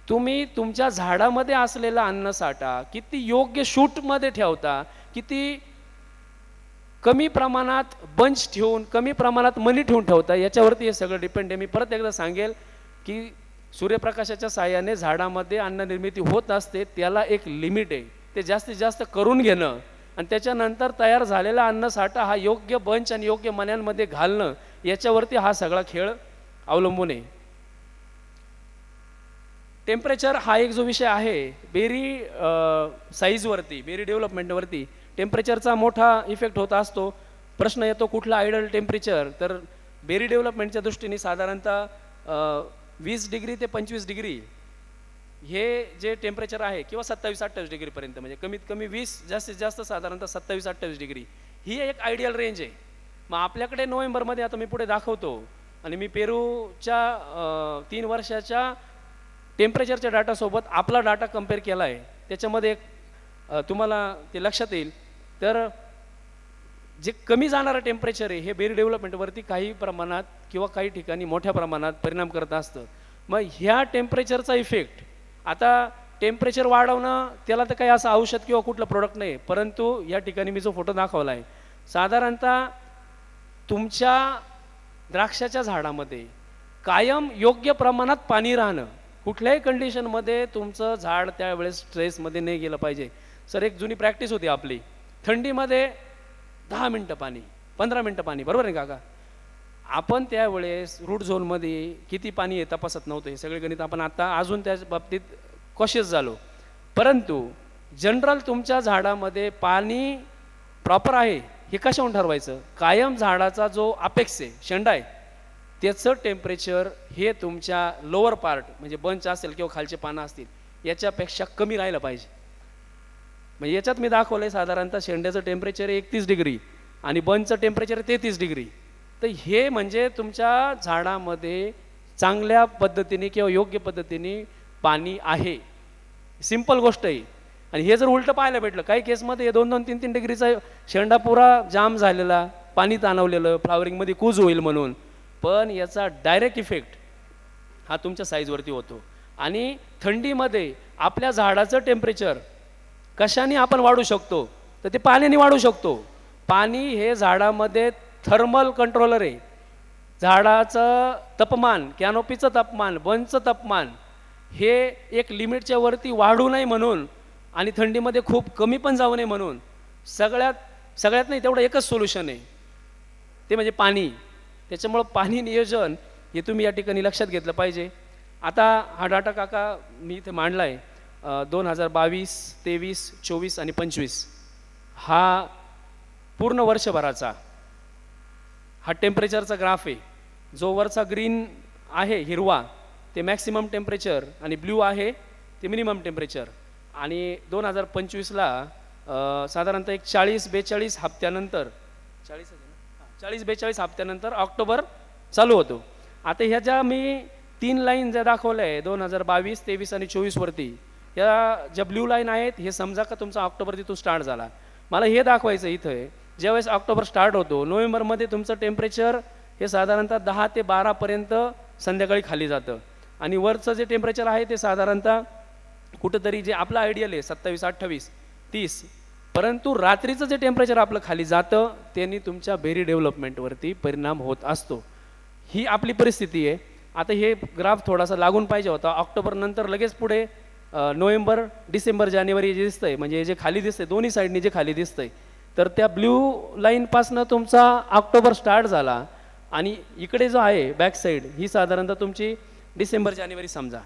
तुम्ही तुमच्या झाडामध्ये असलेला अन्नसाठा किती योग्य शूटमध्ये ठेवता, किती कमी प्रमाणात बंच ठेवून कमी प्रमाणात मनी ठेवून ठेवता, याच्यावरती हे सगळं डिपेंड आहे. मी परत एकदा सांगेल की सूर्यप्रकाशाच्या साहाय्याने झाडामध्ये अन्न निर्मिती होत असते, त्याला एक लिमिट आहे. ते जास्तीत जास्त करून घेणं आणि त्याच्यानंतर तयार झालेला अन्नसाठा हा योग्य बंच आणि योग्य मण्यांमध्ये घालणं, याच्यावरती हा सगळा खेळ अवलंबून आहे. टेम्परेचर हा एक जो विषय आहे बेरी साईजवरती, बेरी डेव्हलपमेंटवरती टेम्परेचरचा मोठा इफेक्ट होत असतो. प्रश्न येतो कुठला आयडल टेम्परेचर, तर बेरी डेव्हलपमेंटच्या दृष्टीने साधारणतः 20 डिग्री ते 25 डिग्री हे जे टेम्परेचर आहे किंवा 27-28 डिग्रीपर्यंत, म्हणजे कमीत कमी 20, जास्तीत जास्त साधारणतः 27-28 डिग्री ही एक आयडियल रेंज आहे. मग आपल्याकडे नोव्हेंबरमध्ये, आता मी पुढे दाखवतो, आणि मी पेरूच्या 3 वर्षाच्या टेम्परेचरच्या डाटासोबत आपला डाटा कम्पेअर केला आहे. त्याच्यामध्ये एक तुम्हाला ते लक्षात येईल. तर जे कमी जाणारं टेम्परेचर आहे हे बेरी डेव्हलपमेंटवरती काही प्रमाणात किंवा काही ठिकाणी मोठ्या प्रमाणात परिणाम करत असतं. मग ह्या टेम्परेचरचा इफेक्ट, आता टेम्परेचर वाढवणं त्याला तर काही असं औषध किंवा कुठलं प्रोडक्ट नाही, परंतु या ठिकाणी मी जो फोटो दाखवला आहे साधारणतः तुमच्या द्राक्षाच्या झाडामध्ये कायम योग्य प्रमाणात पाणी राहणं, कुठल्याही कंडिशनमध्ये तुमचं झाड त्यावेळेस स्ट्रेसमध्ये नाही गेलं पाहिजे. सर एक जुनी प्रॅक्टिस होती आपली, थंडीमध्ये 10 मिनटं पाणी, 15 मिनटं पाणी, बरोबर आहे काका? आपण त्यावेळेस रूट झोनमध्ये किती पाणी आहे तपासत नव्हतं. हे सगळे गणित आपण आता अजून त्या बाबतीत कॉशियस झालो. परंतु जनरल तुमच्या झाडामध्ये पाणी प्रॉपर आहे हे कशाहून ठरवायचं? कायम झाडाचा जो अपेक्स आहे, शेंडा आहे, त्याचं टेम्परेचर हे तुमच्या लोअर पार्ट म्हणजे बंच असेल किंवा खालचे पानं असतील याच्यापेक्षा कमी राहिलं पाहिजे. म्हणजे याच्यात मी दाखवलं आहे साधारणतः शेंड्याचं टेम्परेचर 31 डिग्री आणि बंचचं टेम्परेचर 33 डिग्री. तर हे म्हणजे तुमच्या झाडामध्ये चांगल्या पद्धतीने किंवा योग्य पद्धतीने पाणी आहे. सिंपल गोष्ट आहे. आणि हे जर उलटं पाहायला भेटलं काही केसमध्ये 2-2, 3-3 डिग्रीचा शेंडा पुरा जाम झालेला, पाणी ताणवलेलं, फ्लावरिंगमध्ये कूज होईल म्हणून, पण याचा डायरेक्ट इफेक्ट हा तुमच्या साईजवरती होतो. आणि थंडीमध्ये आपल्या झाडाचं टेम्परेचर कशाने आपण वाढू शकतो तर ते पाण्याने वाढू शकतो. पाणी हे झाडामध्ये थर्मल कंट्रोलर आहे. झाडाचं तापमान, कॅनोपीचं तापमान, बंचचं तापमान हे एक लिमिटच्या वरती वाढू नये म्हणून आणि थंडीमध्ये खूप कमी पण जाऊ नये म्हणून सगळ्यात नाही तेवढं एकच सोल्युशन आहे, ते म्हणजे पाणी. त्याच्यामुळं पाणी नियोजन हे तुम्ही या ठिकाणी लक्षात घेतलं पाहिजे. आता हा डाटा काका मी इथे मांडला आहे 2022, 23, 24 आणि 25 हा पूर्ण वर्षभराचा हा टेम्परेचरचा ग्राफ आहे. जो वरचा ग्रीन आहे हिरवा ते मॅक्सिमम टेम्परेचर आणि ब्ल्यू आहे ते मिनिमम टेम्परेचर. आणि 2025ला साधारणतः एक 40-42 हप्त्यानंतर 40-42 हप्त्यानंतर ऑक्टोबर चालू होतो. आता ह्या ज्या मी 3 लाईन ज्या दाखवल्या आहे 2022, 23 आणि 24 वरती, या ज्या ब्ल्यू लाईन आहेत हे समजा का तुमचा ऑक्टोबर तिथून स्टार्ट झाला. मला हे दाखवायचं इथं ज्यावेळेस ऑक्टोबर स्टार्ट होतो नोव्हेंबरमध्ये तुमचं टेम्परेचर हे साधारणतः 10 ते 12पर्यंत संध्याकाळी खाली जातं आणि वरचं जे टेम्परेचर आहे ते साधारणतः कुठंतरी जे आपलं आयडियल आहे 27, 28, 30, परंतु रात्रीचं जे टेम्परेचर आपलं खाली जातं त्यांनी तुमच्या बेरी डेव्हलपमेंटवरती परिणाम होत असतो. ही आपली परिस्थिती आहे. आता हे ग्राफ थोडासा लागून पाहिजे होता. ऑक्टोबर नंतर लगेच पुढे नोव्हेंबर, डिसेंबर, जानेवारी जे दिसतंय म्हणजे जे खाली दिसतंय दोन्ही साईडनी जे खाली दिसतंय तर त्या ब्ल्यू लाईनपासनं तुमचा ऑक्टोबर स्टार्ट झाला आणि इकडे जो आहे बॅक साईड ही साधारणतः तुमची डिसेंबर, जानेवारी समजा.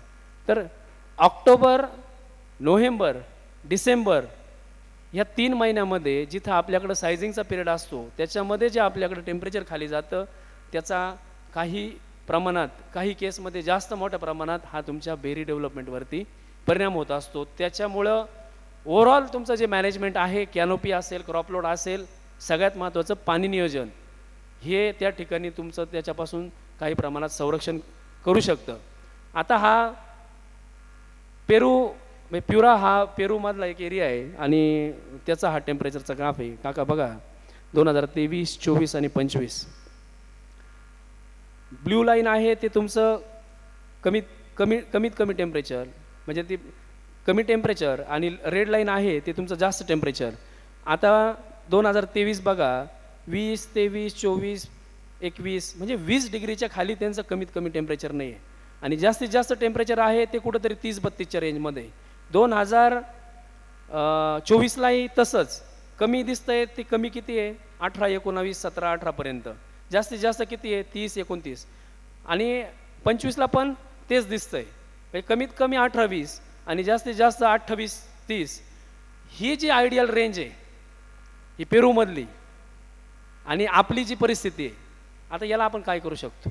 तर ऑक्टोबर, नोव्हेंबर, डिसेंबर ह्या 3 महिन्यामध्ये जिथं आपल्याकडं सायझिंगचा पिरियड असतो त्याच्यामध्ये जे आपल्याकडं टेम्परेचर खाली जातं त्याचा काही प्रमाणात, काही केसमध्ये जास्त मोठ्या प्रमाणात हा तुमच्या बेरी डेव्हलपमेंटवरती परिणाम होत असतो. त्याच्यामुळं ओव्हरऑल तुमचं जे मॅनेजमेंट आहे, कॅनोपी असेल, क्रॉपलोड असेल, सगळ्यात महत्त्वाचं पाणी नियोजन हे त्या ठिकाणी तुमचं त्याच्यापासून काही प्रमाणात संरक्षण करू शकतं. आता हा प्युरा हा पेरूमधला एक एरिया आहे आणि त्याचा हा टेम्परेचरचा ग्राफ आहे. काका बघा 2023, 24 आणि 25 ब्ल्यू लाईन आहे ते तुमचं कमीत कमी टेम्परेचर म्हणजे ती कमी टेम्परेचर आणि रेड लाईन आहे ते तुमचं जास्त टेम्परेचर. आता 2023 बघा 20, 23, 24, 21 म्हणजे 20 डिग्रीच्या खाली त्यांचं कमीत कमी टेम्परेचर नाही आहे आणि जास्तीत जास्त टेम्परेचर आहे ते कुठंतरी 30-32च्या रेंजमध्ये. 2024लाही तसंच कमी दिसतंय. ते कमी किती आहे 18, 19, 17, 18पर्यंत. जास्तीत जास्त किती आहे 30, 29 आणि 25ला पण तेच दिसतंय. कमीत कमी 18, 20 आणि जास्तीत जास्त 28, 30 ही जी आयडियल रेंज आहे ही पेरूमधली आणि आपली जी परिस्थिती आहे. आता याला आपण काय करू शकतो?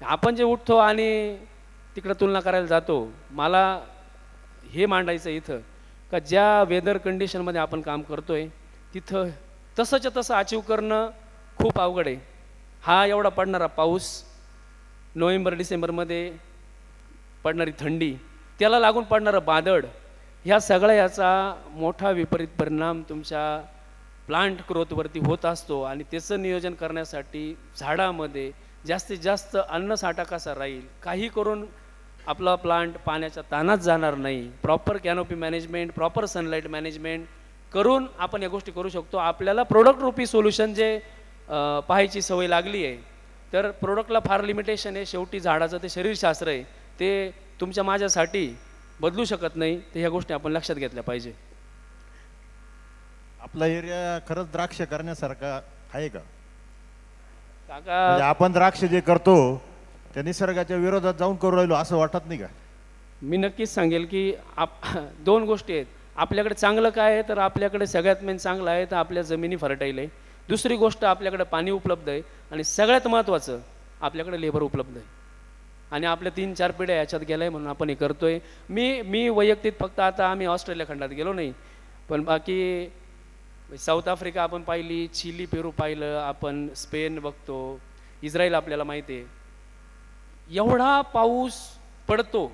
आपण जे उठतो आणि तिकडं तुलना करायला जातो, मला हे मांडायचं इथं का ज्या वेदर कंडिशनमध्ये आपण काम करतोय तिथं तसंच्या तसं अचीव करणं खूप अवघड आहे. हा एवढा पडणारा पाऊस, नोव्हेंबर, डिसेंबरमध्ये पडणारी थंडी, त्याला लागून पडणारं बादळ, ह्या सगळ्या याचा मोठा विपरीत परिणाम तुमच्या प्लांट ग्रोथवरती होत असतो आणि त्याचं नियोजन करण्यासाठी झाडामध्ये जास्तीत जास्त अन्नसाठा कसा राहील, काही करून आपला प्लांट पाण्याच्या ताणात जाणार नाही, proper canopy management, proper sunlight management करून आपण या गोष्टी करू शकतो. आपल्याला प्रोडक्ट रूपी सोल्युशन जे पाहायची सवय लागली आहे तर प्रोडक्टला फार लिमिटेशन आहे. शेवटी झाडाचं ते शरीरशास्त्र आहे, ते तुमच्या माझ्यासाठी बदलू शकत नाही. तर ह्या गोष्टी आपण लक्षात घेतल्या पाहिजे. आपला एरिया खरंच द्राक्ष करण्यासारखा आहे का काका? म्हणजे आपण द्राक्ष जे करतो त्या निसर्गाच्या विरोधात जाऊन करू राहिलो असं वाटत नाही का? मी नक्कीच सांगेल की 2 गोष्टी आहेत. आपल्याकडे चांगलं काय आहे तर आपल्याकडे सगळ्यात मेन चांगलं आहे तर आपल्या जमिनी फर्टाईल आहे. दुसरी गोष्ट आपल्याकडे पाणी उपलब्ध आहे आणि सगळ्यात महत्त्वाचं आपल्याकडे लेबर उपलब्ध आहे आणि आपल्या 3-4 पिढ्या याच्यात गेल्या म्हणून आपण हे करतोय. मी वैयक्तिक फक्त आता आम्ही ऑस्ट्रेलिया खंडात गेलो नाही, पण बाकी साऊथ आफ्रिका आपण पाहिली, चिली, पेरू पाहिलं, आपण स्पेन बघतो, इस्रायल आपल्याला माहिती आहे. एवढा पाऊस पडतो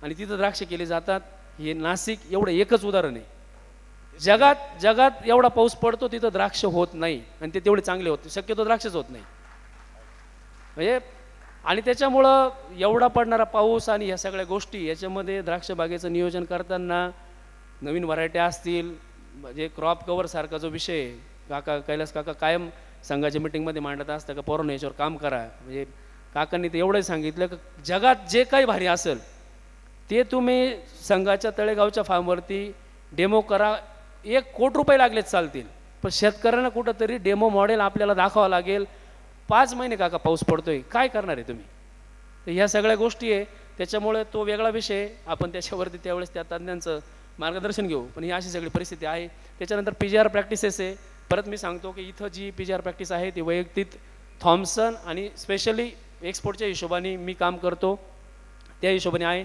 आणि तिथं द्राक्ष केले जातात. हे नाशिक एवढं एकच उदाहरण आहे. जगात एवढा पाऊस पडतो तिथं द्राक्ष होत नाही आणि ते तेवढे चांगले होते, शक्यतो द्राक्षच होत नाही म्हणजे. आणि त्याच्यामुळं एवढा पडणारा पाऊस आणि ह्या सगळ्या गोष्टी याच्यामध्ये द्राक्ष बागेचं नियोजन करताना नवीन व्हरायटी असतील, म्हणजे क्रॉप कव्हरसारखा जो विषय आहे, काका कैलास काका कायम संघाच्या मिटिंगमध्ये मांडत असतं का पोरांनो याच्यावर काम करा. म्हणजे काकांनी ते एवढंच सांगितलं की जगात जे काही भारी असेल ते तुम्ही संघाच्या तळेगावच्या फार्मवरती डेमो करा. 1 कोटी रुपये लागलेच चालतील, पण शेतकऱ्यांना कुठंतरी डेमो मॉडेल आपल्याला दाखवावं लागेल. 5 महिने काका पाऊस पडतोय, काय करणार आहे तुम्ही? तर ह्या सगळ्या गोष्टी आहे. त्याच्यामुळे तो वेगळा विषय, आपण त्याच्यावरती त्यावेळेस त्या तज्ज्ञांचं मार्गदर्शन घेऊ. पण ही अशी सगळी परिस्थिती आहे. त्याच्यानंतर PGR प्रॅक्टिसेस आहे. परत मी सांगतो की इथं जी PGR प्रॅक्टिस आहे ती वैयक्तिक थॉम्सन आणि स्पेशली एक्सपोर्टच्या हिशोबाने मी काम करतो. त्या हिशोबाने आहे.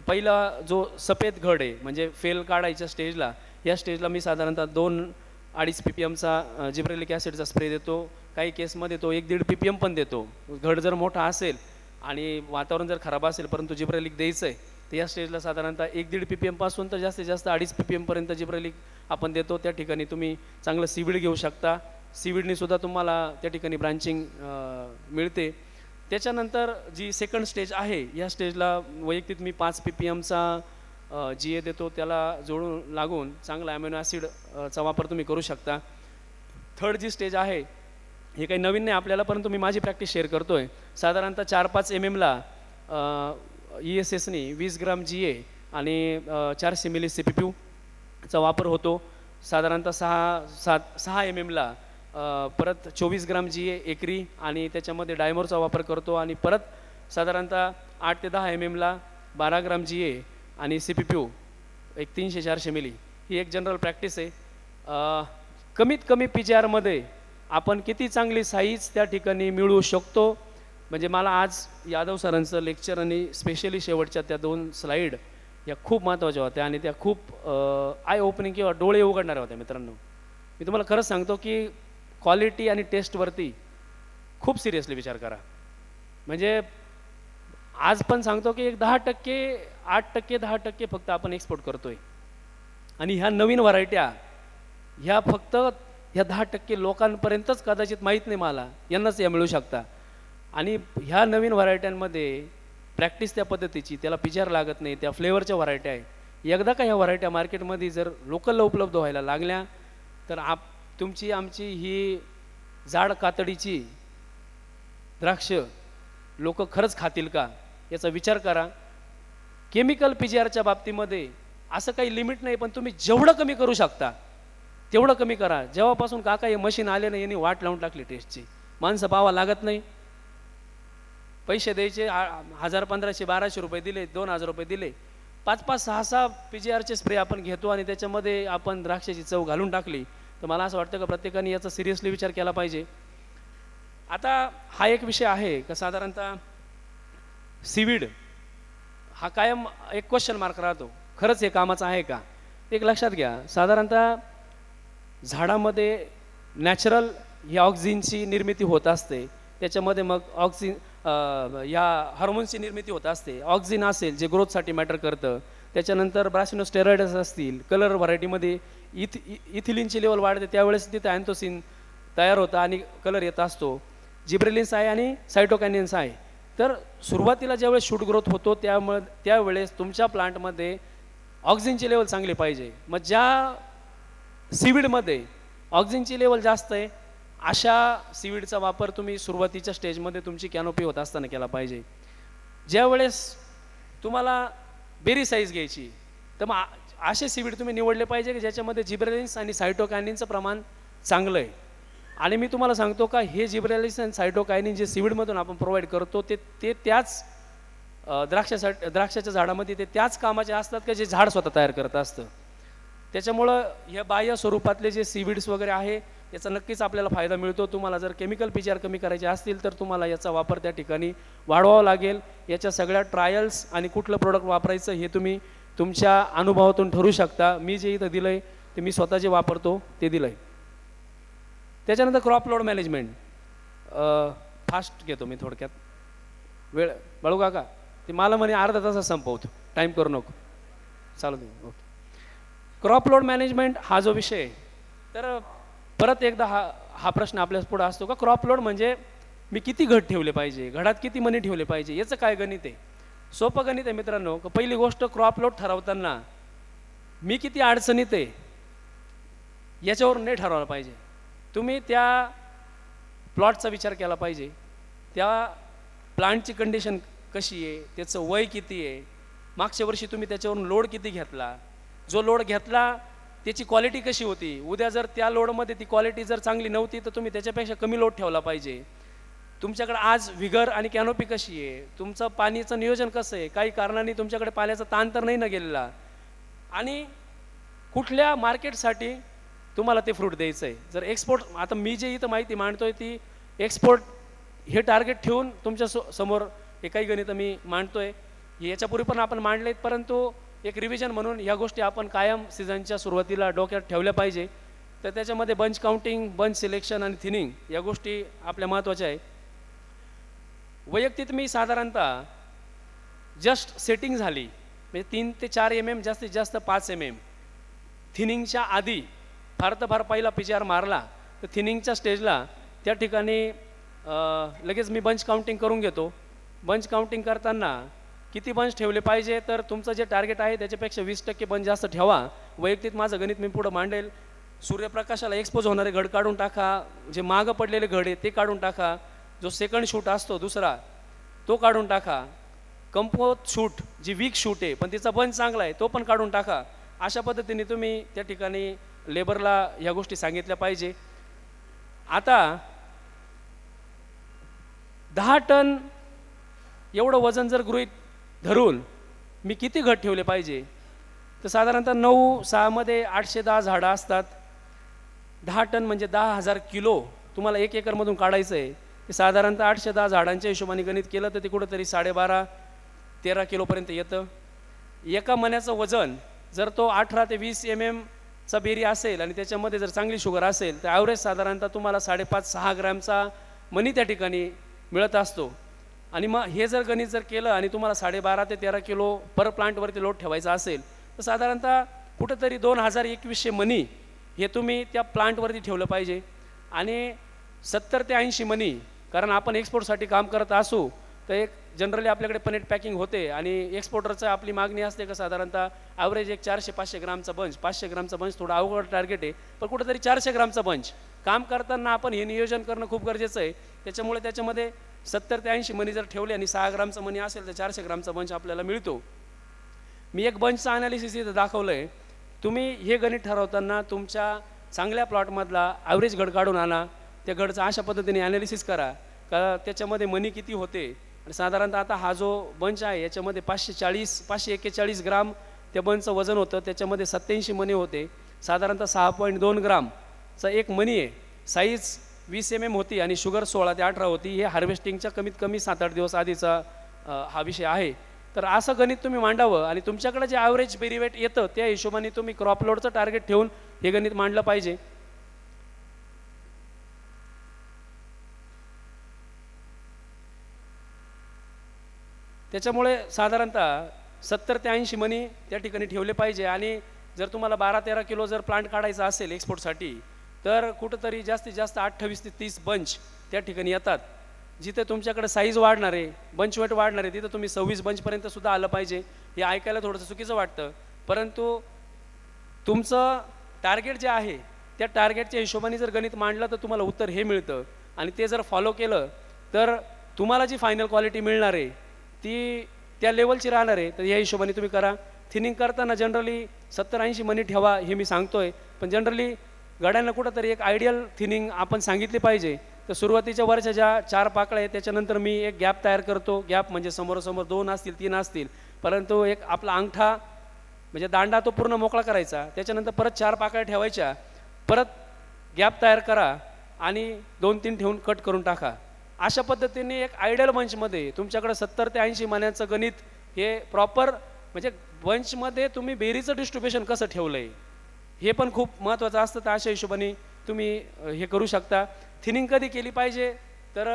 पहिला जो सफेद घड आहे म्हणजे फेल काढायच्या स्टेजला, या स्टेजला मी साधारणतः 2-2.5 ppmचा जिब्रेलिक ॲसिडचा स्प्रे देतो. काही केसमध्ये तो 1-1.5 ppm पण देतो. घड जर मोठा असेल आणि वातावरण जर खराब असेल परंतु जिब्रेलिक द्यायचं आहे तर या स्टेजला साधारणतः 1-1.5 ppm पासून तर जास्तीत जास्त 2.5 ppm पर्यंत जिब्रेलिक आपण देतो. त्या ठिकाणी तुम्ही चांगलं सीवीड घेऊ शकता. सीवीडनी सुद्धा तुम्हाला त्या ठिकाणी ब्रांचिंग मिळते. त्याच्यानंतर जी सेकंड स्टेज आहे या स्टेजला वैयक्तिक मी 5 ppmचा GA देतो. त्याला जोडून लागून चांगला ॲमिनो ॲसिडचा वापर तुम्ही करू शकता. थर्ड जी स्टेज आहे हे काही नवीन नाही आपल्याला, परंतु मी माझी प्रॅक्टिस शेअर करतो आहे. साधारणतः 4-5 mmला ESSनी 20 ग्राम GA आणि 400 मिली CPPUचा वापर होतो. साधारणतः 6 mmला परत 24 ग्राम GA एकरी आणि त्याच्यामध्ये डायमोरचा वापर करतो. आणि परत साधारणतः 8 ते 10 mmला 12 ग्राम GA आणि CPPU एक 300-400 मिली. ही एक जनरल प्रॅक्टिस आहे. कमीत कमी PGRमध्ये आपण किती चांगली साईज त्या ठिकाणी मिळवू शकतो. म्हणजे मला आज यादव सरांचं लेक्चर आणि स्पेशली शेवटच्या त्या 2 स्लाईड या खूप महत्त्वाच्या होत्या आणि त्या खूप आय ओपनिंग किंवा डोळे उघडणाऱ्या होत्या. मित्रांनो, मी तुम्हाला खरंच सांगतो की क्वालिटी आणि टेस्टवरती खूप सिरियसली विचार करा. म्हणजे आज पण सांगतो की एक 10%, 8%, 10% फक्त आपण एक्सपोर्ट करतोय. आणि ह्या नवीन व्हरायट्या ह्या फक्त ह्या 10% लोकांपर्यंतच कदाचित माहीत नाही मला, यांनाच या मिळू शकता. आणि ह्या नवीन व्हरायट्यांमध्ये प्रॅक्टिस त्या पद्धतीची, त्याला PGR लागत नाही, त्या फ्लेवरच्या व्हरायट्या आहे. एकदा का ह्या व्हरायट्या मार्केटमध्ये जर लोकलला उपलब्ध व्हायला लागल्या तर तुमची आमची ही जाड कातडीची द्राक्ष लोक खरंच खातील का याचा विचार करा. केमिकल PGRच्या बाबतीमध्ये असं काही लिमिट नाही, पण तुम्ही जेवढं कमी करू शकता तेवढं कमी करा. जेव्हापासून काका हे मशीन आले नाही यांनी वाट लावून टाकली टेस्टची. माणसं पाहावं लागत नाही, पैसे द्यायचे 1000, 1500, 1200 रुपये दिले, 2000 रुपये दिले, 5-5, 6-6 PGRचे स्प्रे आपण घेतो आणि त्याच्यामध्ये आपण द्राक्षाची चव घालून टाकली. तर मला असं वाटतं का प्रत्येकाने याचा सिरियसली विचार केला पाहिजे. आता हा एक विषय आहे का साधारणतः सीवीड हा कायम एक क्वेश्चन मार्क राहतो, खरंच हे कामाचं आहे का? एक लक्षात घ्या, साधारणतः झाडामध्ये नॅचरल ही ऑक्सिजनची निर्मिती होत असते. त्याच्यामध्ये मग या हार्मोन्सची निर्मिती होत असते. ऑक्सिजन असेल जे ग्रोथसाठी मॅटर करतं, त्याच्यानंतर ब्रासिनोस्टेरॉइड्स असतील, कलर व्हरायटीमध्ये इथिलिनची लेवल वाढते, त्यावेळेस तिथे अँथोसिन तयार होतं आणि कलर येत असतो. जिब्रेलिन्स आहे आणि सायटोकायनिन्स आहे. तर सुरुवातीला ज्यावेळेस शूट ग्रोथ होतो त्यावेळेस तुमच्या प्लांटमध्ये ऑक्सिजनची लेवल चांगली पाहिजे. मग ज्या सीवीडमध्ये ऑक्सिजनची लेवल जास्त आहे अशा सीवीडचा वापर तुम्ही सुरुवातीच्या स्टेजमध्ये तुमची कॅनोपी होत असताना केला पाहिजे. ज्यावेळेस तुम्हाला बेरी साईज घ्यायची तर मग असे सीवीड तुम्ही निवडले पाहिजे की ज्याच्यामध्ये जिब्रेलिन्स आणि सायटोकायनिनचं प्रमाण चांगलं आहे. आणि मी तुम्हाला सांगतो का हे जिब्रेलिन्स आणि सायटोकायनिन जे सीवीडमधून आपण प्रोव्हाइड करतो ते त्याच द्राक्षाच्या झाडामध्ये ते त्याच कामाचे असतात का जे झाड स्वतः तयार करत असतं. त्याच्यामुळं या बाह्य स्वरूपातले जे सीवीड्स वगैरे आहे याचा नक्कीच आपल्याला फायदा मिळतो. तुम्हाला जर केमिकल PGR कमी करायचे असतील तर तुम्हाला याचा वापर त्या ठिकाणी वाढवावा लागेल. याच्या सगळ्या ट्रायल्स आणि कुठलं प्रोडक्ट वापरायचं हे तुम्ही तुमच्या अनुभवातून ठरवू शकता. मी जे इथं दिलं आहे ते मी स्वतः जे वापरतो ते दिलं आहे. त्याच्यानंतर क्रॉप लोड मॅनेजमेंट फास्ट घेतो मी थोडक्यात, वेळ बाळू काका ते मला म्हणे अर्धा तासात संपवतो, टाईम करू नको, चालू दे. ओके, क्रॉप लोड मॅनेजमेंट हा जो विषय आहे तर परत एकदा हा प्रश्न आपल्या पुढे असतो का क्रॉप लोड म्हणजे मी किती घड ठेवले पाहिजे, घडात किती मणी ठेवले पाहिजे, याचं काय गणित आहे? सोपं गणित आहे मित्रांनो. पहिली गोष्ट क्रॉप लोड ठरवताना मी किती अडचणीत आहे याच्यावर नाही ठरवलं पाहिजे. तुम्ही त्या प्लॉटचा विचार केला पाहिजे, त्या प्लांटची कंडिशन कशी आहे, त्याचं वय किती आहे, मागच्या वर्षी तुम्ही त्याच्यावरून लोड किती घेतला, जो लोड घेतला त्याची क्वालिटी कशी होती, उद्या जर त्या लोडमध्ये ती क्वालिटी जर चांगली नव्हती तर तुम्ही त्याच्यापेक्षा कमी लोड ठेवला पाहिजे. तुमच्याकडे आज विगर आणि कॅनोपी कशी आहे, तुमचं पाण्याचं नियोजन कसं आहे, काही कारणाने तुमच्याकडे पाण्याचा ताण तर नाही ना गेलेला, आणि कुठल्या मार्केटसाठी तुम्हाला ते फ्रूट द्यायचं आहे. जर एक्सपोर्ट, आता मी जे इथं माहिती मांडतोय ती एक्सपोर्ट हे टार्गेट ठेवून तुमच्या समोर हे काही गणित मी मांडतोय. याच्यापूर्वी पण आपण मांडलेत, परंतु एक रिव्हिजन म्हणून ह्या गोष्टी आपण कायम सीझनच्या सुरुवातीला डोक्यात ठेवल्या पाहिजे. तर त्याच्यामध्ये बंच काउंटिंग, बंच सिलेक्शन आणि थिनिंग या गोष्टी आपल्या महत्त्वाच्या आहे. वैयक्तिक मी साधारणतः जस्ट सेटिंग झाली म्हणजे 3 ते 4 mm, जास्तीत जास्त 5 mm थिनिंगच्या आधी फार तर फार पहिला PCR मारला तर थिनिंगच्या स्टेजला त्या ठिकाणी लगेच मी बंच काउंटिंग करून घेतो. बंच काउंटिंग करताना किती बंच ठेवले पाहिजे, तर तुमचं जे टार्गेट आहे त्याच्यापेक्षा 20% बंच जास्त ठेवा. वैयक्तिक माझं गणित मी पुढं मांडेल. सूर्यप्रकाशाला एक्सपोज होणारे घड काढून टाका, जे मागं पडलेले घड आहे ते काढून टाका, जो सेकंड शूट असतो दुसरा तो काढून टाका, कंपोज शूट जी वीक शूट आहे पण तिचा बंच चांगला आहे तो पण काढून टाका. अशा पद्धतीने तुम्ही त्या ठिकाणी लेबरला ह्या गोष्टी सांगितल्या पाहिजे. आता 10 टन एवढं वजन जर गृहीत धरून मी किती घट ठेवले पाहिजे, तर साधारणतः 9-6 मध्ये 810 झाडं असतात. 10 टन म्हणजे 10,000 किलो तुम्हाला 1 एकरमधून काढायचं आहे. ते साधारणतः 810 झाडांच्या हिशोबाने गणित केलं तर ते कुठंतरी 12.5-13 किलोपर्यंत येतं. एका मण्याचं वजन जर तो 18 ते 20 mm चा बेरी असेल आणि त्याच्यामध्ये जर चांगली शुगर असेल तर ॲव्हरेज साधारणतः तुम्हाला 5.5-6 ग्रॅमचा मनी त्या ठिकाणी मिळत असतो. आणि मग हे जर गणित जर केलं आणि तुम्हाला 12.5 ते 13 किलो पर प्लांटवरती लोड ठेवायचा असेल तर साधारणतः कुठंतरी 2,000-2,100 मनी हे तुम्ही त्या प्लांटवरती ठेवलं पाहिजे. आणि 70 ते 80 मनी, कारण आपण एक्सपोर्टसाठी काम करत असू तर एक जनरली आपल्याकडे पनेट पॅकिंग होते आणि एक्सपोर्टरचं आपली मागणी असते का साधारणतः ॲव्हरेज एक 400-500 ग्रामचा बंच. 500 ग्रामचा बंच थोडा अवघड टार्गेट आहे, पण कुठंतरी 400 ग्रामचा बंच काम करताना आपण हे नियोजन करणं खूप गरजेचं आहे. त्याच्यामुळे त्याच्यामध्ये 70 ते 80 मनी जर ठेवले आणि 6 ग्रामचा मनी असेल तर 400 ग्रामचा बंच आपल्याला मिळतो. मी एक बंचचं ॲनालिसिस इथं दाखवलं आहे. तुम्ही हे गणित ठरवताना तुमच्या चांगल्या प्लॉटमधला ॲव्हरेज घड काढून आणा, त्या घडचं अशा पद्धतीने ॲनालिसिस करा का त्याच्यामध्ये मनी किती होते. आणि साधारणतः आता हा जो बंच आहे याच्यामध्ये 541 ग्राम त्या बंचचं वजन होतं, त्याच्यामध्ये 87 मनी होते. साधारणतः 6.2 ग्रामचा एक मनी आहे. साईज 20 mm होती आणि शुगर 16 ते 18 होती. हे हार्वेस्टिंगच्या कमीत कमी 7-8 दिवस आधीचा हा विषय आहे. तर असं गणित तुम्ही मांडावं आणि तुमच्याकडे जे ॲव्हरेज बेरी वेट येतं त्या हिशोबाने तुम्ही क्रॉप लोडचं टार्गेट ठेवून हे गणित मांडलं पाहिजे. त्याच्यामुळे साधारणतः 70 ते 80 मनी त्या ठिकाणी ठेवले पाहिजे. आणि जर तुम्हाला 12-13 किलो जर प्लांट काढायचा असेल एक्सपोर्टसाठी तर कुठंतरी जास्तीत जास्त 28 ते 30 बंच त्या ठिकाणी येतात. जिथे तुमच्याकडे साईज वाढणार आहे, बंच वेट वाढणार आहे, तिथं तुम्ही 26 बंचपर्यंत सुद्धा आलं पाहिजे. हे ऐकायला थोडंसं चुकीचं वाटतं, परंतु तुमचं टार्गेट जे आहे त्या टार्गेटच्या हिशोबाने जर गणित मांडलं तर तुम्हाला उत्तर हे मिळतं. आणि ते जर फॉलो केलं तर तुम्हाला जी फायनल क्वालिटी मिळणार आहे ती त्या लेवलची राहणार आहे. तर या हिशोबाने तुम्ही करा. थिनिंग करताना जनरली 70-80 मनी ठेवा हे मी सांगतोय, पण जनरली गड्यांना कुठंतरी एक आयडियल थिनिंग आपण सांगितली पाहिजे. तर सुरुवातीच्या वरच्या ज्या 4 पाकळ्या आहेत त्याच्यानंतर मी एक गॅप तयार करतो. गॅप म्हणजे समोरासमोर 2 असतील 3 असतील, परंतु एक आपला अंगठा म्हणजे दांडा तो पूर्ण मोकळा करायचा. त्याच्यानंतर परत 4 पाकळ्या ठेवायच्या, परत गॅप तयार करा आणि 2-3 ठेवून कट करून टाका. अशा पद्धतीने एक आयडियल बंचमध्ये तुमच्याकडे 70 ते 80 मण्याचं गणित हे प्रॉपर म्हणजे बंचमध्ये तुम्ही बेरीचं डिस्ट्रीब्युशन कसं ठेवलं आहे हे पण खूप महत्त्वाचं असतं. तर अशा हिशोबाने तुम्ही हे करू शकता. थिनिंग कधी केली पाहिजे तर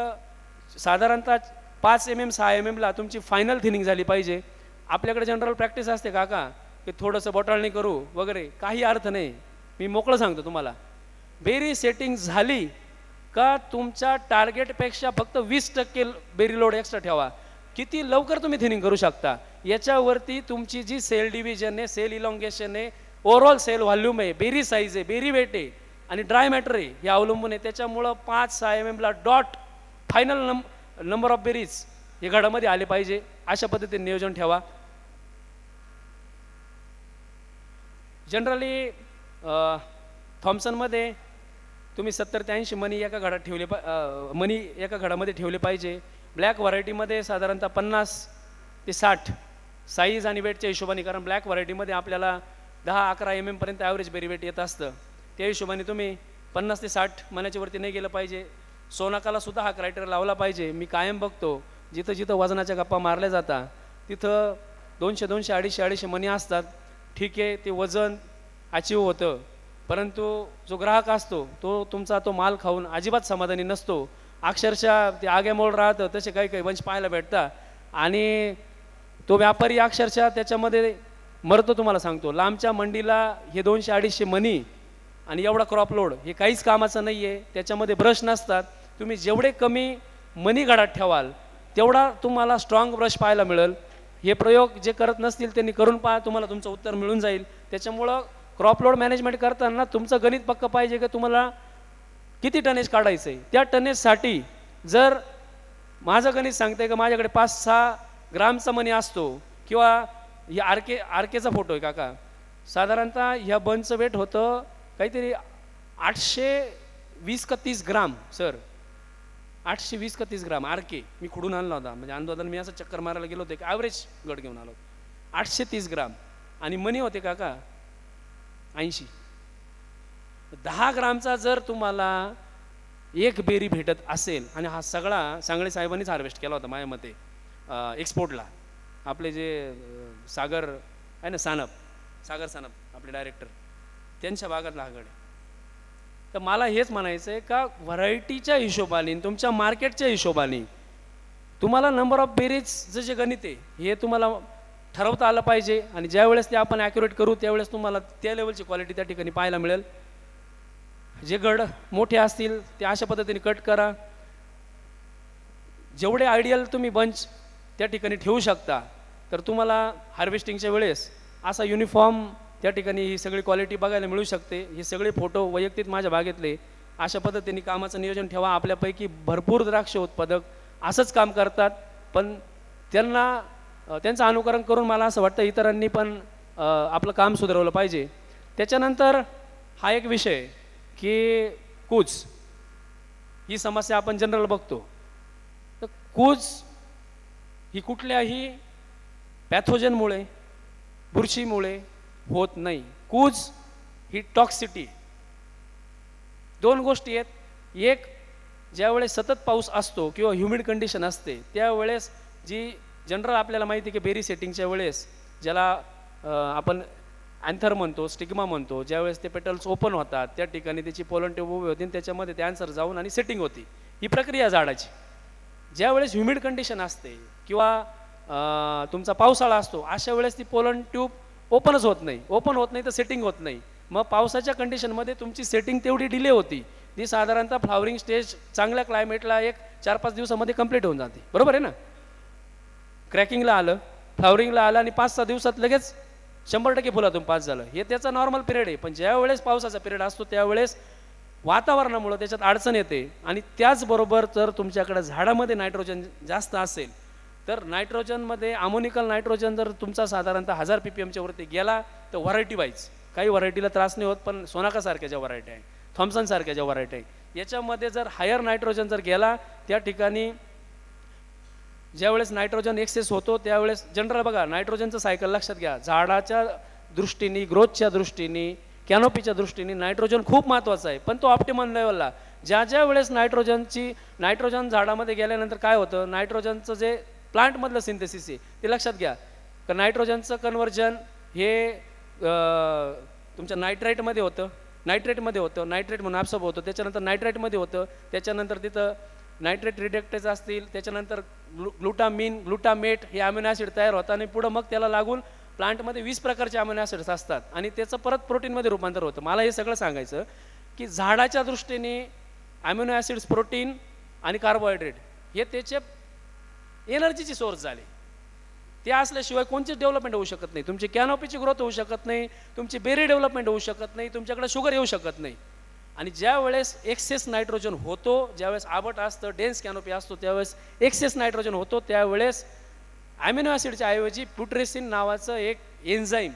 साधारणतः 5 mm 6 mm ला तुमची फायनल थिनिंग झाली पाहिजे. आपल्याकडे जनरल प्रॅक्टिस असते काका की थोडंसं बोटाळणी करू वगैरे, काही अर्थ नाही. मी मोकळं सांगतो तुम्हाला, बेरी सेटिंग झाली का तुमच्या टार्गेटपेक्षा फक्त 20% बेरी लोड एक्स्ट्रा ठेवा. किती लवकर तुम्ही थिनिंग करू शकता याच्यावरती तुमची जी सेल डिव्हिजन आहे, सेल इलॉंगेशन आहे ओव्हरऑल सेल व्हॉल्यूम आहे, बेरी साईज आहे, बेरी वेट आहे आणि ड्राय मॅटर आहे हे अवलंबून आहे. त्याच्यामुळं 5-6 mm ला डॉट फायनल नंबर ऑफ बेरीज हे घडामध्ये आले पाहिजे. अशा पद्धतीने नियोजन ठेवा. जनरली थॉम्सनमध्ये तुम्ही 70 ते 80 मनी एका घडात ठेवले मनी एका घडामध्ये ठेवले पाहिजे. ब्लॅक व्हरायटीमध्ये साधारणतः 50 ते 60 साईज आणि वेटच्या हिशोबाने, कारण ब्लॅक व्हरायटीमध्ये आपल्याला 10-11 mm पर्यंत ॲव्हरेज बेरी वेट येत असतं. त्या हिशोबाने तुम्ही 50 ते 60 मनाच्या वरती नाही गेलं पाहिजे. सोनाकाला सुद्धा हा क्रायटेरिया लावला पाहिजे. मी कायम बघतो जिथं जिथं वजनाच्या गप्पा मारल्या जातात तिथं 200, 250 मनी असतात. ठीक आहे, ते वजन अचीव होतं, परंतु जो ग्राहक असतो तो माल खाऊन अजिबात समाधानी नसतो. अक्षरशः ते आगेमोल राहतं. तसे काही काही वंश पाहायला भेटतात आणि तो व्यापारी अक्षरशः त्याच्यामध्ये मरतो. तुम्हाला सांगतो, लांबच्या मंडीला हे 200-250 मनी आणि एवढा क्रॉप लोड हे काहीच कामाचं नाही आहे. त्याच्यामध्ये ब्रश नसतात. तुम्ही जेवढे कमी मनी घडात ठेवाल तेवढा तुम्हाला स्ट्रॉंग ब्रश पाहायला मिळेल. हे प्रयोग जे करत नसतील त्यांनी करून पहा, तुम्हाला तुमचं उत्तर मिळून जाईल. त्याच्यामुळं क्रॉप लोड मॅनेजमेंट करताना तुमचं गणित पक्क पाहिजे की तुम्हाला किती टनेज काढायचं आहे. त्या टनेजसाठी जर माझं गणित सांगतंय की माझ्याकडे 5-6 ग्रामचा मनी असतो किंवा या आरकेचा फोटो आहे काका, साधारणतः ह्या बनचं वेट होतं काहीतरी 820 का 30 ग्राम सर, 820 का 30 ग्राम आरके. मी खुडून आणला होता, म्हणजे अंदाजान मी असं चक्कर मारायला गेलो होतो, एक ॲव्हरेज गट घेऊन आलो. 830 ग्राम आणि मनी होते काका 80. 10 ग्रामचा जर तुम्हाला एक बेरी भेटत असेल, आणि हा सगळा सांगळे साहेबांनीच हार्वेस्ट केला होता माझ्या मते एक्सपोर्टला. आपले जे सागर आहे ना, सागर सानप आपले डायरेक्टर, त्यांच्या भागातला हा गड आहे. तर मला हेच म्हणायचं आहे का व्हरायटीच्या हिशोबाने, तुमच्या मार्केटच्या हिशोबाने तुम्हाला नंबर ऑफ बेरीजचं जे गणित आहे हे तुम्हाला ठरवता आलं पाहिजे. आणि ज्या वेळेस ते आपण ॲक्युरेट करू त्यावेळेस तुम्हाला त्या लेवलची क्वालिटी त्या ठिकाणी पाहायला मिळेल. जे गड मोठे असतील ते अशा पद्धतीने कट करा. जेवढे आयडियल तुम्ही बंच त्या ठिकाणी ठेवू शकता तर तुम्हाला हार्वेस्टिंगच्या वेळेस असा युनिफॉर्म त्या ठिकाणी ही सगळी क्वालिटी बघायला मिळू शकते. हे सगळे फोटो वैयक्तिक माझ्या बागेतले. अशा पद्धतीने कामाचं नियोजन ठेवा. आपल्यापैकी भरपूर द्राक्ष उत्पादक असंच काम करतात, पण त्यांचं अनुकरण करून मला असं वाटतं इतरांनी पण आपलं काम सुधारवलं पाहिजे. त्याच्यानंतर हा एक विषय की कूच ही समस्या आपण जनरल बघतो. तर कूच ही कुठल्याही पॅथोजनमुळे, बुरशीमुळे होत नाही. कूज ही टॉक्सिटी. 2 गोष्टी आहेत. एक, ज्यावेळेस सतत पाऊस असतो किंवा ह्युमिड कंडिशन असते त्यावेळेस जी जनरल आपल्याला माहिती आहे की बेरी सेटिंगच्या वेळेस ज्याला आपण अँथर म्हणतो, स्टिग्मा म्हणतो, ज्यावेळेस ते पेटल्स ओपन होतात त्या ठिकाणी त्याची पोलन ट्यूब उभी होती आणि त्याच्यामध्ये ते आन्सर जाऊन आणि सेटिंग होती. ही प्रक्रिया झाडाची. ज्यावेळेस ह्युमिड कंडिशन असते किंवा तुमचा पावसाळा असतो अशा वेळेस ती पोलन ट्यूब ओपनच होत नाही. ओपन होत नाही तर सेटिंग होत नाही. मग पावसाच्या कंडिशनमध्ये तुमची सेटिंग तेवढी डिले होती. ती साधारणतः फ्लावरिंग स्टेज चांगल्या क्लायमेटला एक 4-5 दिवसामध्ये कंप्लीट होऊन जाते. बरोबर आहे ना. क्रॅकिंगला आलं, फ्लावरिंगला आलं आणि 5-6 दिवसात लगेच 100% फुलातून पास झालं. हे त्याचा नॉर्मल पिरियड आहे. पण ज्या वेळेस पावसाचा पिरियड असतो त्यावेळेस वातावरणामुळे त्याच्यात अडचण येते. आणि त्याचबरोबर जर तुमच्याकडे झाडामध्ये नायट्रोजन जास्त असेल तर नायट्रोजनमध्ये अमोनिकल नायट्रोजन जर तुमचा साधारणतः 1000 ppmच्या वरती गेला तर व्हरायटी वाईज काही व्हरायटीला त्रास नाही होत, पण सोनाकासारख्या ज्या व्हरायटी आहे, थॉम्सनसारख्या ज्या व्हरायटी आहे याच्यामध्ये जर हायर नायट्रोजन जर गेला त्या ठिकाणी ज्यावेळेस नायट्रोजन एक्सेस होतो त्यावेळेस जनरल बघा नायट्रोजनचं सायकल लक्षात घ्या. झाडाच्या दृष्टीने, ग्रोथच्या दृष्टीने, कॅनोपीच्या दृष्टीने नायट्रोजन खूप महत्त्वाचं आहे. पण तो ऑप्टिमम लेवलला ज्या वेळेस नायट्रोजन झाडामध्ये गेल्यानंतर काय होतं, नायट्रोजनचं जे प्लांटमधलं सिंथेसिस आहे ते लक्षात घ्या. तर नायट्रोजनचं कन्व्हर्जन हे तुमच्या नायट्रेटमध्ये होतं, नायट्रेट म्हणून ॲब्सॉर्ब होतं, त्याच्यानंतर नायट्रेटमध्ये होतं, त्याच्यानंतर तिथं नायट्रेट रिडक्टेज असतील, त्याच्यानंतर ग्लुटामिन, ग्लुटामेट हे अमिनो ॲसिड तयार होतं आणि पुढं मग त्याला लागून प्लांटमध्ये 20 प्रकारचे अमिनो ॲसिड्स असतात आणि त्याचं परत प्रोटीनमध्ये रूपांतर होतं. मला हे सगळं सांगायचं की झाडाच्या दृष्टीने अमिनो ॲसिड्स, प्रोटीन आणि कार्बोहायड्रेट हे त्याचे एनर्जीची सोर्स झाले. ते असल्याशिवाय कोणतीच डेव्हलपमेंट होऊ शकत नाही. तुमची कॅनोपीची ग्रोथ होऊ शकत नाही, तुमची बेरी डेव्हलपमेंट होऊ शकत नाही, तुमच्याकडे शुगर येऊ शकत नाही. आणि ज्या वेळेस एक्सेस नायट्रोजन होतो, ज्यावेळेस आबट असतं, डेन्स कॅनोपी असतो, त्यावेळेस एक्सेस नायट्रोजन होतो, त्यावेळेस ॲमिनो ॲसिडच्या ऐवजी प्युट्रेसिन नावाचं एक एन्झाईम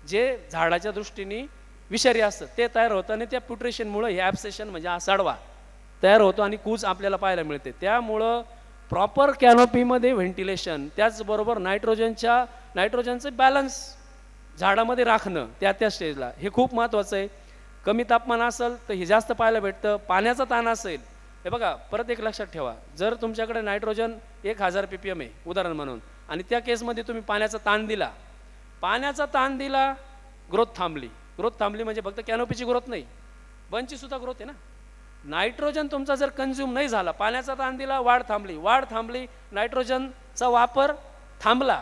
जे झाडाच्या दृष्टीने विषारी असतं ते तयार होतं आणि त्या प्युट्रेशनमुळं हे ॲब्सेशन म्हणजे हा सडवा तयार होतो आणि कूज आपल्याला पाहायला मिळते. त्यामुळं प्रॉपर कॅनोपीमध्ये व्हेंटिलेशन, त्याचबरोबर नायट्रोजनचं बॅलन्स झाडामध्ये राखणं त्या स्टेजला हे खूप महत्त्वाचं आहे. कमी तापमान असेल तर हे जास्त पाहायला भेटतं. पाण्याचा ताण असेल, हे बघा परत एक लक्षात ठेवा, जर तुमच्याकडे नायट्रोजन 1000 ppm आहे उदाहरण म्हणून, आणि त्या केसमध्ये तुम्ही पाण्याचा ताण दिला, ग्रोथ थांबली म्हणजे फक्त कॅनोपीची ग्रोथ नाही, बंचची सुद्धा ग्रोथ आहे ना. नायट्रोजन तुमचा जर कंझ्युम नाही झाला, पाण्याचा ताण दिला, वाढ थांबली, नायट्रोजनचा वापर थांबला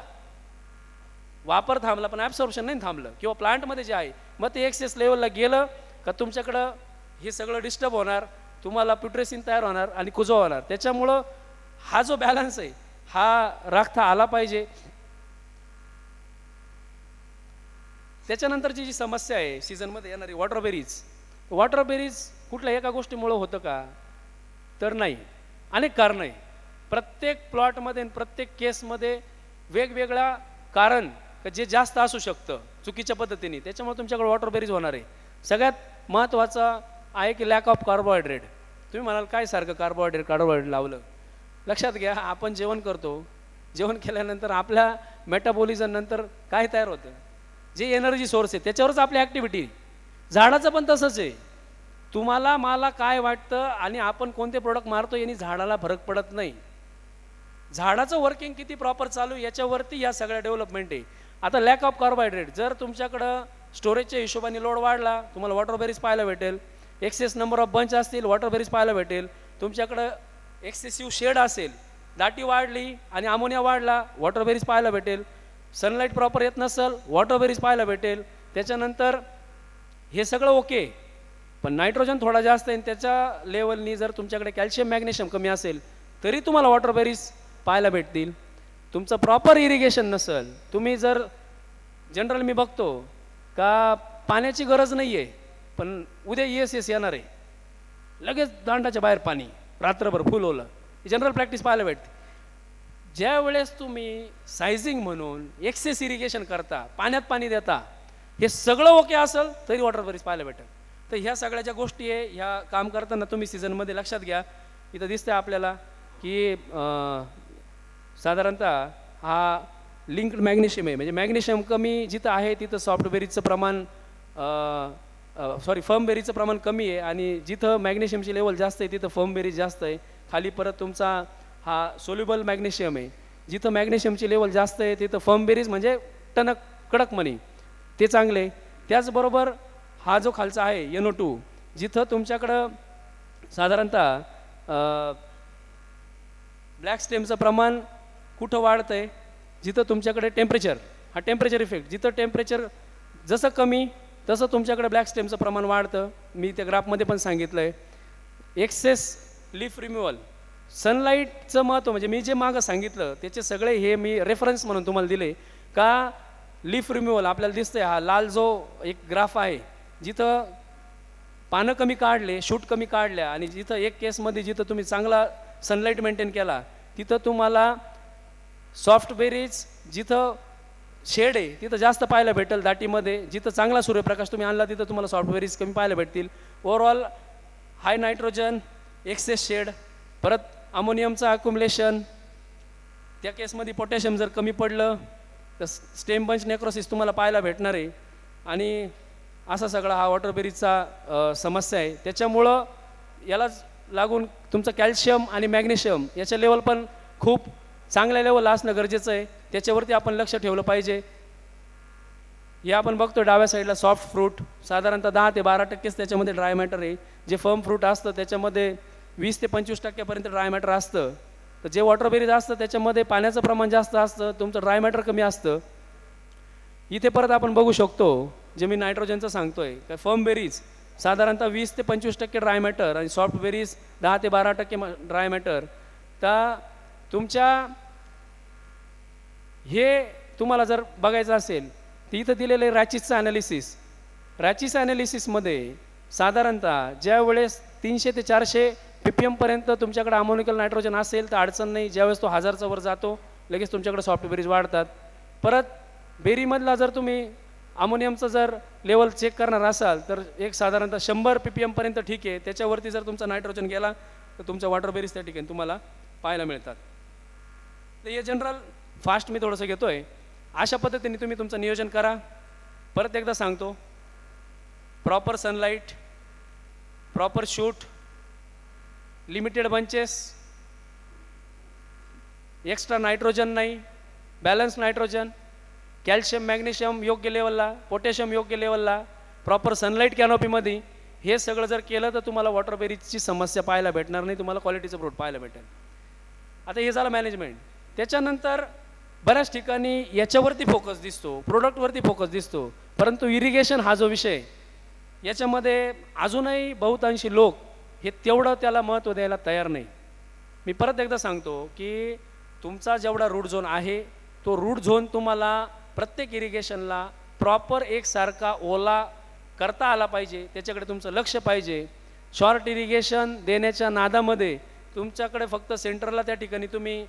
पण ॲब्सॉर्प्शन नाही थांबलं, किंवा प्लांटमध्ये जे आहे मग ते एक्सेस लेवलला गेलं का तुमच्याकडं हे सगळं डिस्टर्ब होणार, तुम्हाला प्युट्रेसिन तयार होणार आणि कुजवा होणार. त्याच्यामुळं हा जो बॅलन्स आहे हा राखता आला पाहिजे. त्याच्यानंतरची जी समस्या आहे सीझनमध्ये येणारी वॉटरबेरीज कुठल्या एका गोष्टीमुळं होतं का, तर नाही. अनेक कारणं आहे प्रत्येक प्लॉटमध्ये, प्रत्येक केसमध्ये वेगवेगळा कारण जे जास्त असू शकतं चुकीच्या पद्धतीने, त्याच्यामुळे तुमच्याकडे वॉटरबेरीज होणार आहे. सगळ्यात महत्त्वाचा आहे की लॅक ऑफ कार्बोहायड्रेट. तुम्ही म्हणाल काय सारखं कार्बोहायड्रेट लावलं. लक्षात घ्या, आपण जेवण करतो, जेवण केल्यानंतर आपल्या मेटाबॉलिझम नंतर काय तयार होतं, जे एनर्जी सोर्स आहे त्याच्यावरच आपली ॲक्टिव्हिटी. झाडाचं पण तसंच आहे. तुम्हाला मला काय वाटतं आणि आपण कोणते प्रोडक्ट मारतो यांनी झाडाला फरक पडत नाही. झाडाचं वर्किंग किती प्रॉपर चालू याच्यावरती या सगळ्या डेव्हलपमेंट आहे. आता लॅक ऑफ कार्बोहायड्रेट, जर तुमच्याकडं स्टोरेजच्या हिशोबाने लोड वाढला, तुम्हाला वॉटरबेरीज पाहायला भेटेल. एक्सेस नंबर ऑफ बंच असतील, वॉटरबेरीज पाहायला भेटेल. तुमच्याकडं एक्सेसिव्ह शेड असेल, दाटी वाढली आणि अमोनिया वाढला, वॉटरबेरीज पाहायला भेटेल. सनलाईट प्रॉपर येत नसेल, वॉटरबेरीज पाहायला भेटेल. त्याच्यानंतर हे सगळं ओके, पण नायट्रोजन थोडा जास्त आहे, त्याच्या लेवलनी जर तुमच्याकडे कॅल्शियम मॅग्नेशियम कमी असेल तरी तुम्हाला वॉटरबेरीज पाहायला भेटतील. तुमचं प्रॉपर इरिगेशन नसेल, तुम्ही जर जनरल मी बघतो का पाण्याची गरज नाही आहे, पण उद्या ESS येणार आहे, लगेच दांडाच्या बाहेर पाणी रात्रभर फुल ओलं, जनरल प्रॅक्टिस पाहायला भेटते. ज्या वेळेस तुम्ही सायझिंग म्हणून एक्सेस इरिगेशन करता, पाण्यात पाणी देता, हे सगळं ओके असेल तरी वॉटरबेरीज पाहायला भेटेल. तर ह्या सगळ्या ज्या गोष्टी आहे ह्या काम करताना तुम्ही सीझनमध्ये लक्षात घ्या. इथं दिसतंय आपल्याला की साधारणतः हा लिंक्ड मॅग्नेशियम आहे, म्हणजे मॅग्नेशियम कमी जिथं आहे तिथं सॉफ्टबेरीजचं प्रमाण फर्मबेरीचं प्रमाण कमी आहे, आणि जिथं मॅग्नेशियमची लेवल जास्त आहे तिथं फर्मबेरीज जास्त आहे. खाली परत तुमचा हा सोल्युबल मॅग्नेशियम आहे, जिथं मॅग्नेशियमची लेवल जास्त आहे तिथं फर्मबेरीज म्हणजे टणक कडक मनी ते चांगले. त्याचबरोबर हा जो खालचा आहे NO2, जिथं तुमच्याकडं साधारणतः ब्लॅक स्टेमचं प्रमाण कुठं वाढतं आहे, जिथं तुमच्याकडे टेम्परेचर इफेक्ट, जिथं टेम्परेचर जसं कमी तसं तुमच्याकडे ब्लॅक स्टेमचं प्रमाण वाढतं. मी त्या ग्राफमध्ये पण सांगितलं आहे. एक्सेस लीफ रिम्युअल, सनलाईटचं महत्त्व, म्हणजे मी जे मागं सांगितलं त्याचे सगळे हे मी रेफरन्स म्हणून तुम्हाला दिले का. लीफ रिम्युअल आपल्याला दिसतंय, हा लाल जो एक ग्राफ आहे, जिथं पानं कमी काढले, शूट कमी काढल्या, आणि जिथं एक केसमध्ये जिथं तुम्ही चांगला सनलाईट मेंटेन केला तिथं तुम्हाला सॉफ्टबेरीज, जिथं शेड आहे तिथं जास्त पाहायला भेटेल दाटीमध्ये, जिथं चांगला सूर्यप्रकाश तुम्ही आणला तिथं तुम्हाला सॉफ्टबेरीज कमी पाहायला भेटतील. ओव्हरऑल हाय नायट्रोजन, एक्सेस शेड, परत अमोनियमचं अक्युमुलेशन, त्या केसमध्ये पोटॅशियम जर कमी पडलं तर स्टेम बंच नेक्रोसिस तुम्हाला पाहायला भेटणार आहे. आणि असा सगळा हा वॉटरबेरीजचा समस्या आहे. त्याच्यामुळं यालाच लागून तुमचं कॅल्शियम आणि मॅग्नेशियम याच्या लेवल पण खूप चांगल्या लेवलला असणं गरजेचं आहे. त्याच्यावरती आपण लक्ष ठेवलं पाहिजे. हे आपण बघतो डाव्या साईडला सॉफ्ट फ्रूट, साधारणतः 10 ते 12% त्याच्यामध्ये ड्राय मॅटर आहे. जे फर्म फ्रूट असतं त्याच्यामध्ये 20 ते 25% ड्राय मॅटर असतं. तर जे वॉटरबेरीज असतं त्याच्यामध्ये पाण्याचं प्रमाण जास्त असतं, तुमचं ड्राय मॅटर कमी असतं. इथे परत आपण बघू शकतो जे मी नायट्रोजनचं सांगतोय काय, फर्म बेरीज साधारणतः 20 ते 25% ड्राय मॅटर आणि सॉफ्ट बेरीज 10 ते 12% ड्राय मॅटर. तर तुमच्या हे तुम्हाला जर बघायचं असेल तर इथं दिलेलं आहे रॅचिसचं ॲनालिसिस. रॅचिस ॲनालिसिसमध्ये साधारणतः ज्या वेळेस 300 ते 400 PPM पर्यंत तुमच्याकडे अमोनिकल नायट्रोजन असेल तर अडचण नाही. ज्यावेळेस तो 1000चा वर जातो लगेच तुमच्याकडे सॉफ्ट बेरीज वाढतात. परत बेरीमधला जर तुम्ही अमोनियमचं जर लेवल चेक करणार असाल तर एक साधारणतः 100 PPM पर्यंत ठीक आहे. त्याच्यावरती जर तुमचा नायट्रोजन गेला तर तुमच्या वॉटर बेरीज त्या ठिकाणी तुम्हाला पाहायला मिळतात. तर हे जनरल फास्ट मी थोडंसं घेतो आहे. अशा पद्धतीने तुम्ही तुमचं नियोजन करा. परत एकदा सांगतो, proper sunlight, proper shoot, limited bunches, extra nitrogen नाही, बॅलन्स नायट्रोजन, कॅल्शियम मॅग्नेशियम योग्य लेवलला, पोटॅशियम योग्य लेवलला, प्रॉपर सनलाईट कॅनॉपीमध्ये, हे सगळं जर केलं तर तुम्हाला वॉटर बेरीजची समस्या पाहायला भेटणार नाही, तुम्हाला क्वालिटीचं फ्रूट पाहायला भेटेल. आता हे झालं मॅनेजमेंट. त्याच्यानंतर बऱ्याच ठिकाणी याच्यावरती फोकस दिसतो, प्रोडक्टवरती फोकस दिसतो, परंतु इरिगेशन हा जो विषय याच्यामध्ये अजूनही बहुतांशी लोक हे तेवढं त्याला महत्त्व द्यायला तयार नाही. मी परत एकदा सांगतो की तुमचा जेवढा रूट झोन आहे तो रूट झोन तुम्हाला प्रत्येक इरिगेशनला प्रॉपर एकसारखा ओला करता आला पाहिजे, त्याच्याकडे तुमचं लक्ष पाहिजे. शॉर्ट इरिगेशन देण्याच्या नादामध्ये तुमच्याकडे फक्त सेंटरला त्या ठिकाणी तुम्ही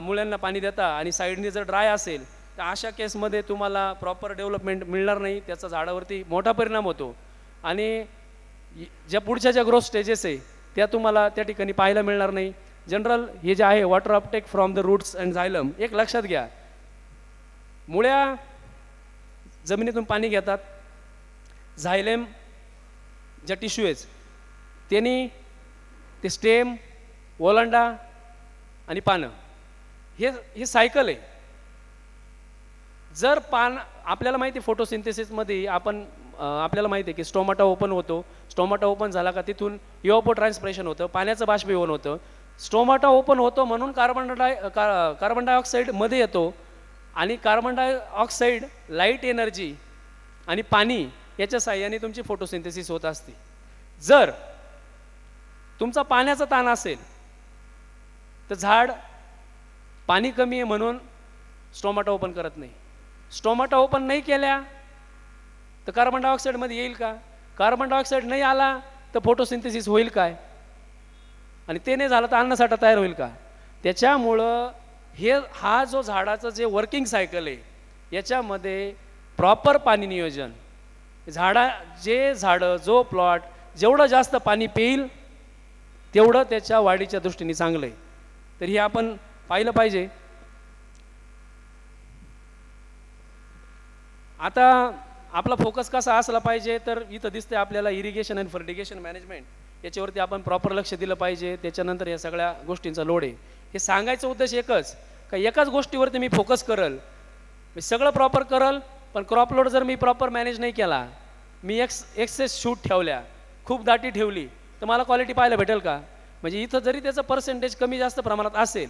मुळ्यांना पाणी देता आणि साईडने जर ड्राय असेल तर अशा केसमध्ये तुम्हाला प्रॉपर डेव्हलपमेंट मिळणार नाही, त्याचा झाडावरती मोठा परिणाम होतो आणि ज्या पुढच्या ज्या ग्रोथ स्टेजेस आहे त्या तुम्हाला त्या ठिकाणी पाहायला मिळणार नाही. जनरल हे जे आहे water uptake from the roots and xylem, एक लक्षात घ्या, मुळ्या जमिनीतून पाणी घेतात, झायलेम ज्या टिश्यू आहेत त्यांनी ते स्टेम, ओलांडा आणि पानं हे सायकल आहे. जर पान आपल्याला माहिती आहे फोटोसिंथेसिसमध्ये आपल्याला माहिती आहे की स्टोमाटा ओपन होतो, स्टोमाटा ओपन झाला का तिथून इव्हॅपो ट्रान्सपिरेशन होतं, पाण्याचं बाष्पीभवन होतं. स्टोमाटा ओपन होतो म्हणून कार्बन डायऑक्साईड मध्ये येतो आणि कार्बन डायऑक्साईड, लाईट एनर्जी आणि पाणी याच्या साह्याने तुमची फोटोसिंथेसिस होत असते. जर तुमचा पाण्याचा ताण असेल तर झाड पाणी कमी आहे म्हणून स्टोमाटा ओपन करत नाही. स्टोमाटा ओपन नाही केल्या तर कार्बन डायऑक्साईडमध्ये येईल का? कार्बन डायऑक्साईड नाही आला तर फोटोसिंथेसिस होईल काय? आणि ते नाही झालं तर अन्नसाठा तयार होईल का? त्याच्यामुळं हा जो झाडाचं जे वर्किंग सायकल आहे याच्यामध्ये प्रॉपर पाणी नियोजन, झाडं जो प्लॉट जेवढं जास्त पाणी पिईल तेवढं त्याच्या वाढीच्या दृष्टीने चांगलं आहे. तर हे आपण पाहिलं पाहिजे. आता आपला फोकस कसा असला पाहिजे तर इथं दिसते आपल्याला इरिगेशन आणि फर्टिगेशन मॅनेजमेंट, याच्यावरती आपण प्रॉपर लक्ष दिलं पाहिजे. त्याच्यानंतर या सगळ्या गोष्टींचा लोड आहे. हे सांगायचा उद्देश एकच का एकाच गोष्टीवरती मी फोकस करल, मी सगळं प्रॉपर करल, पण क्रॉप लोड जर मी प्रॉपर मॅनेज नाही केला, मी एक्सेस शूट ठेवल्या, खूप दाटी ठेवली तर मला क्वालिटी पाहायला भेटेल का? म्हणजे इथं जरी त्याचं पर्सेंटेज कमी जास्त प्रमाणात असेल,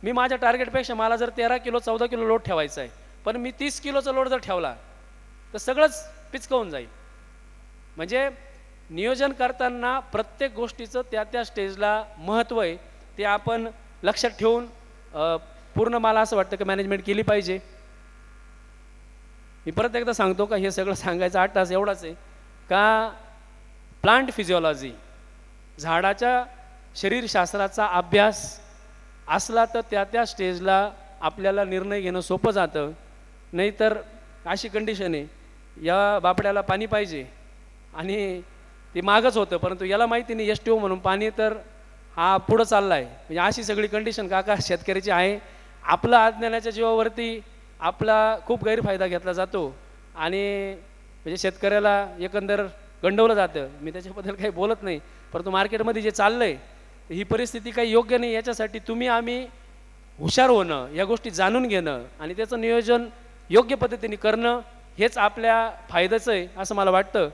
मी माझ्या टार्गेटपेक्षा मला जर 13 किलो 14 किलो लोड ठेवायचा आहे पण मी 30 किलोचा लोड जर ठेवला तर सगळंच पिचकवून जाईल. म्हणजे नियोजन करताना प्रत्येक गोष्टीचं त्या स्टेजला महत्त्व आहे, ते आपण लक्षात ठेवून पूर्ण मला असं वाटतं की मॅनेजमेंट केली पाहिजे. मी परत एकदा सांगतो का हे सगळं सांगायचं 8 तास एवढाच आहे का प्लांट फिजिओलॉजी, झाडाच्या शरीरशास्त्राचा अभ्यास असला तर त्या स्टेजला आपल्याला निर्णय घेणं सोपं जातं. नाहीतर अशी कंडिशन आहे, या बापड्याला पाणी पाहिजे आणि ते मागच होतं, परंतु याला माहिती नाही STO म्हणून पाणी तर हा पुढं चालला आहे. म्हणजे अशी सगळी कंडिशन काका शेतकऱ्याची आहे. आपला अज्ञानाच्या जीवावरती आपला खूप गैरफायदा घेतला जातो आणि म्हणजे शेतकऱ्याला एकंदर गंडवलं जातं. मी त्याच्याबद्दल काही बोलत नाही, परंतु मार्केटमध्ये जे चाललं आहे ही परिस्थिती काही योग्य नाही. याच्यासाठी आम्ही हुशार होणं, या गोष्टी जाणून घेणं आणि त्याचं नियोजन योग्य पद्धतीने करणं हेच आपल्या फायद्याचं आहे असं मला वाटतं.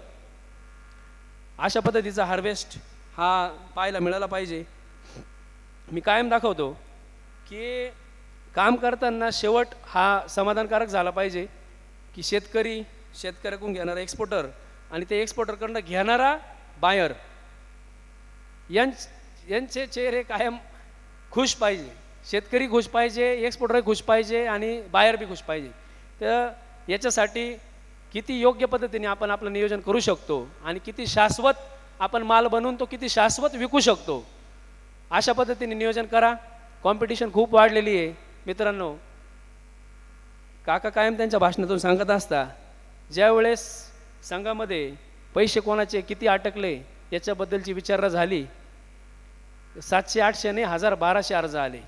अशा पद्धतीचा हार्वेस्ट हा पाहायला मिळाला पाहिजे. मी कायम दाखवतो की काम करताना शेवट हा समाधानकारक झाला पाहिजे की शेतकऱ्याकडून घेणारा एक्सपोर्टर आणि ते एक्सपोर्टरकडनं घेणारा बायर यांचे चेहरे कायम खुश पाहिजे. शेतकरी खुश पाहिजे, एक्सपोर्टर खुश पाहिजे आणि बायर बी खुश पाहिजे. तर याच्यासाठी किती योग्य पद्धतीने आपण आपलं नियोजन करू शकतो आणि किती शाश्वत आपण माल बनवून तो किती शाश्वत विकू शकतो, अशा पद्धतीने नियोजन करा. कॉम्पिटिशन खूप वाढलेली आहे मित्रांनो. काका कायम त्यांच्या भाषणातून सांगत असता, ज्यावेळेस संघामध्ये पैसे कोणाचे किती अटकले याच्याबद्दलची विचारणा झाली, 700-800 नाही 1000-1200 अर्ज आले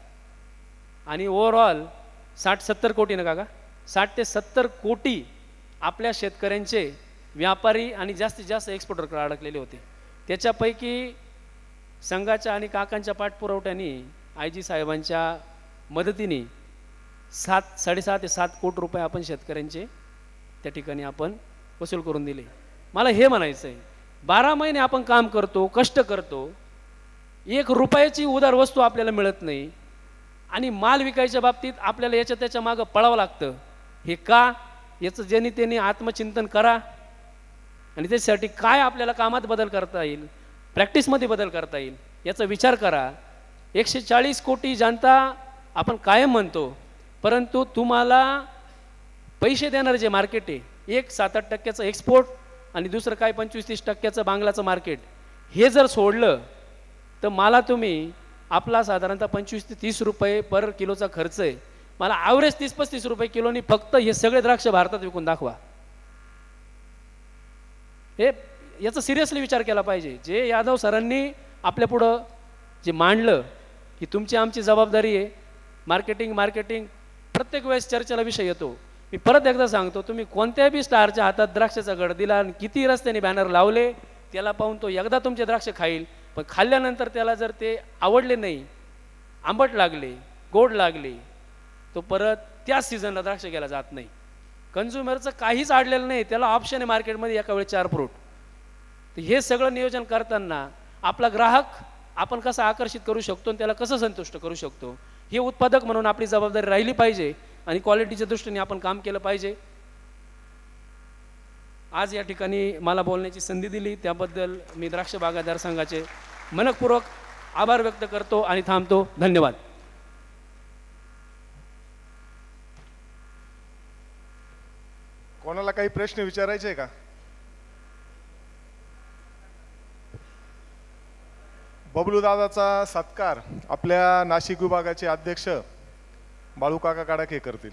आणि ओव्हरऑल 60-70 कोटी ना काका, 60 ते 70 कोटी आपल्या शेतकऱ्यांचे व्यापारी आणि जास्तीत जास्त एक्सपोर्टरकडे अडकलेले होते. त्याच्यापैकी संघाच्या आणि काकांच्या पाठपुरवठ्याने IG साहेबांच्या मदतीने 6.5 ते 7 कोटी रुपये आपण शेतकऱ्यांचे त्या ठिकाणी आपण वसूल करून दिले. मला हे म्हणायचं आहे, 12 महिने आपण काम करतो, कष्ट करतो, 1 रुपयाची उधार वस्तू आपल्याला मिळत नाही आणि माल विकायच्या बाबतीत आपल्याला याच्या त्याच्या मागं पळावं लागतं. हे का? याचं ज्यांनी त्यांनी आत्मचिंतन करा आणि त्याच्यासाठी काय आपल्याला कामात बदल करता येईल, प्रॅक्टिसमध्ये बदल करता येईल याचा विचार करा. 140 कोटी जनता आपण कायम म्हणतो, परंतु तुम्हाला पैसे देणारे जे मार्केट आहे, एक 7-8% एक्सपोर्ट आणि दुसरं काय 25-30% बांगलाचं मार्केट, हे जर सोडलं तर मला तुम्ही आपला साधारणतः 25 ते 30 रुपये पर किलोचा खर्च आहे, मला ॲव्हरेज 30-35 रुपये किलोनी फक्त हे सगळे द्राक्ष भारतात विकून दाखवा. हे याचा सिरियसली विचार केला पाहिजे. जे यादव सरांनी आपल्या पुढं जे मांडलं की तुमची आमची जबाबदारी आहे, मार्केटिंग प्रत्येक वेळेस चर्चेला विषय येतो. मी परत एकदा सांगतो, तुम्ही कोणत्या बी स्टारच्या हातात द्राक्षाचा घड दिला आणि किती रस्त्याने बॅनर लावले, त्याला पाहून तो एकदा तुमचे द्राक्ष खाईल, पण खाल्ल्यानंतर त्याला जर ते आवडले नाही, आंबट लागले, गोड लागले, तो परत त्याच सीझनला द्राक्ष घ्यायला जात नाही. कन्झ्युमरचं काहीच अडलेलं नाही, त्याला ऑप्शन आहे मार्केटमध्ये एका वेळी 4 फ्रूट. तर हे सगळं नियोजन करताना आपला ग्राहक आपण कसा आकर्षित करू शकतो आणि त्याला कसं संतुष्ट करू शकतो, हे उत्पादक म्हणून आपली जबाबदारी राहिली पाहिजे आणि क्वालिटीच्या दृष्टीने आपण काम केलं पाहिजे. आज या ठिकाणी मला बोलण्याची संधी दिली त्याबद्दल मी द्राक्ष बागायतदार संघाचे मनपूर्वक आभार व्यक्त करतो आणि थांबतो. धन्यवाद. कोणाला काही प्रश्न विचारायचे आहे का? बबलू दादाचा सत्कार आपल्या नाशिक विभागाचे अध्यक्ष बाळू काका काडाके करतील.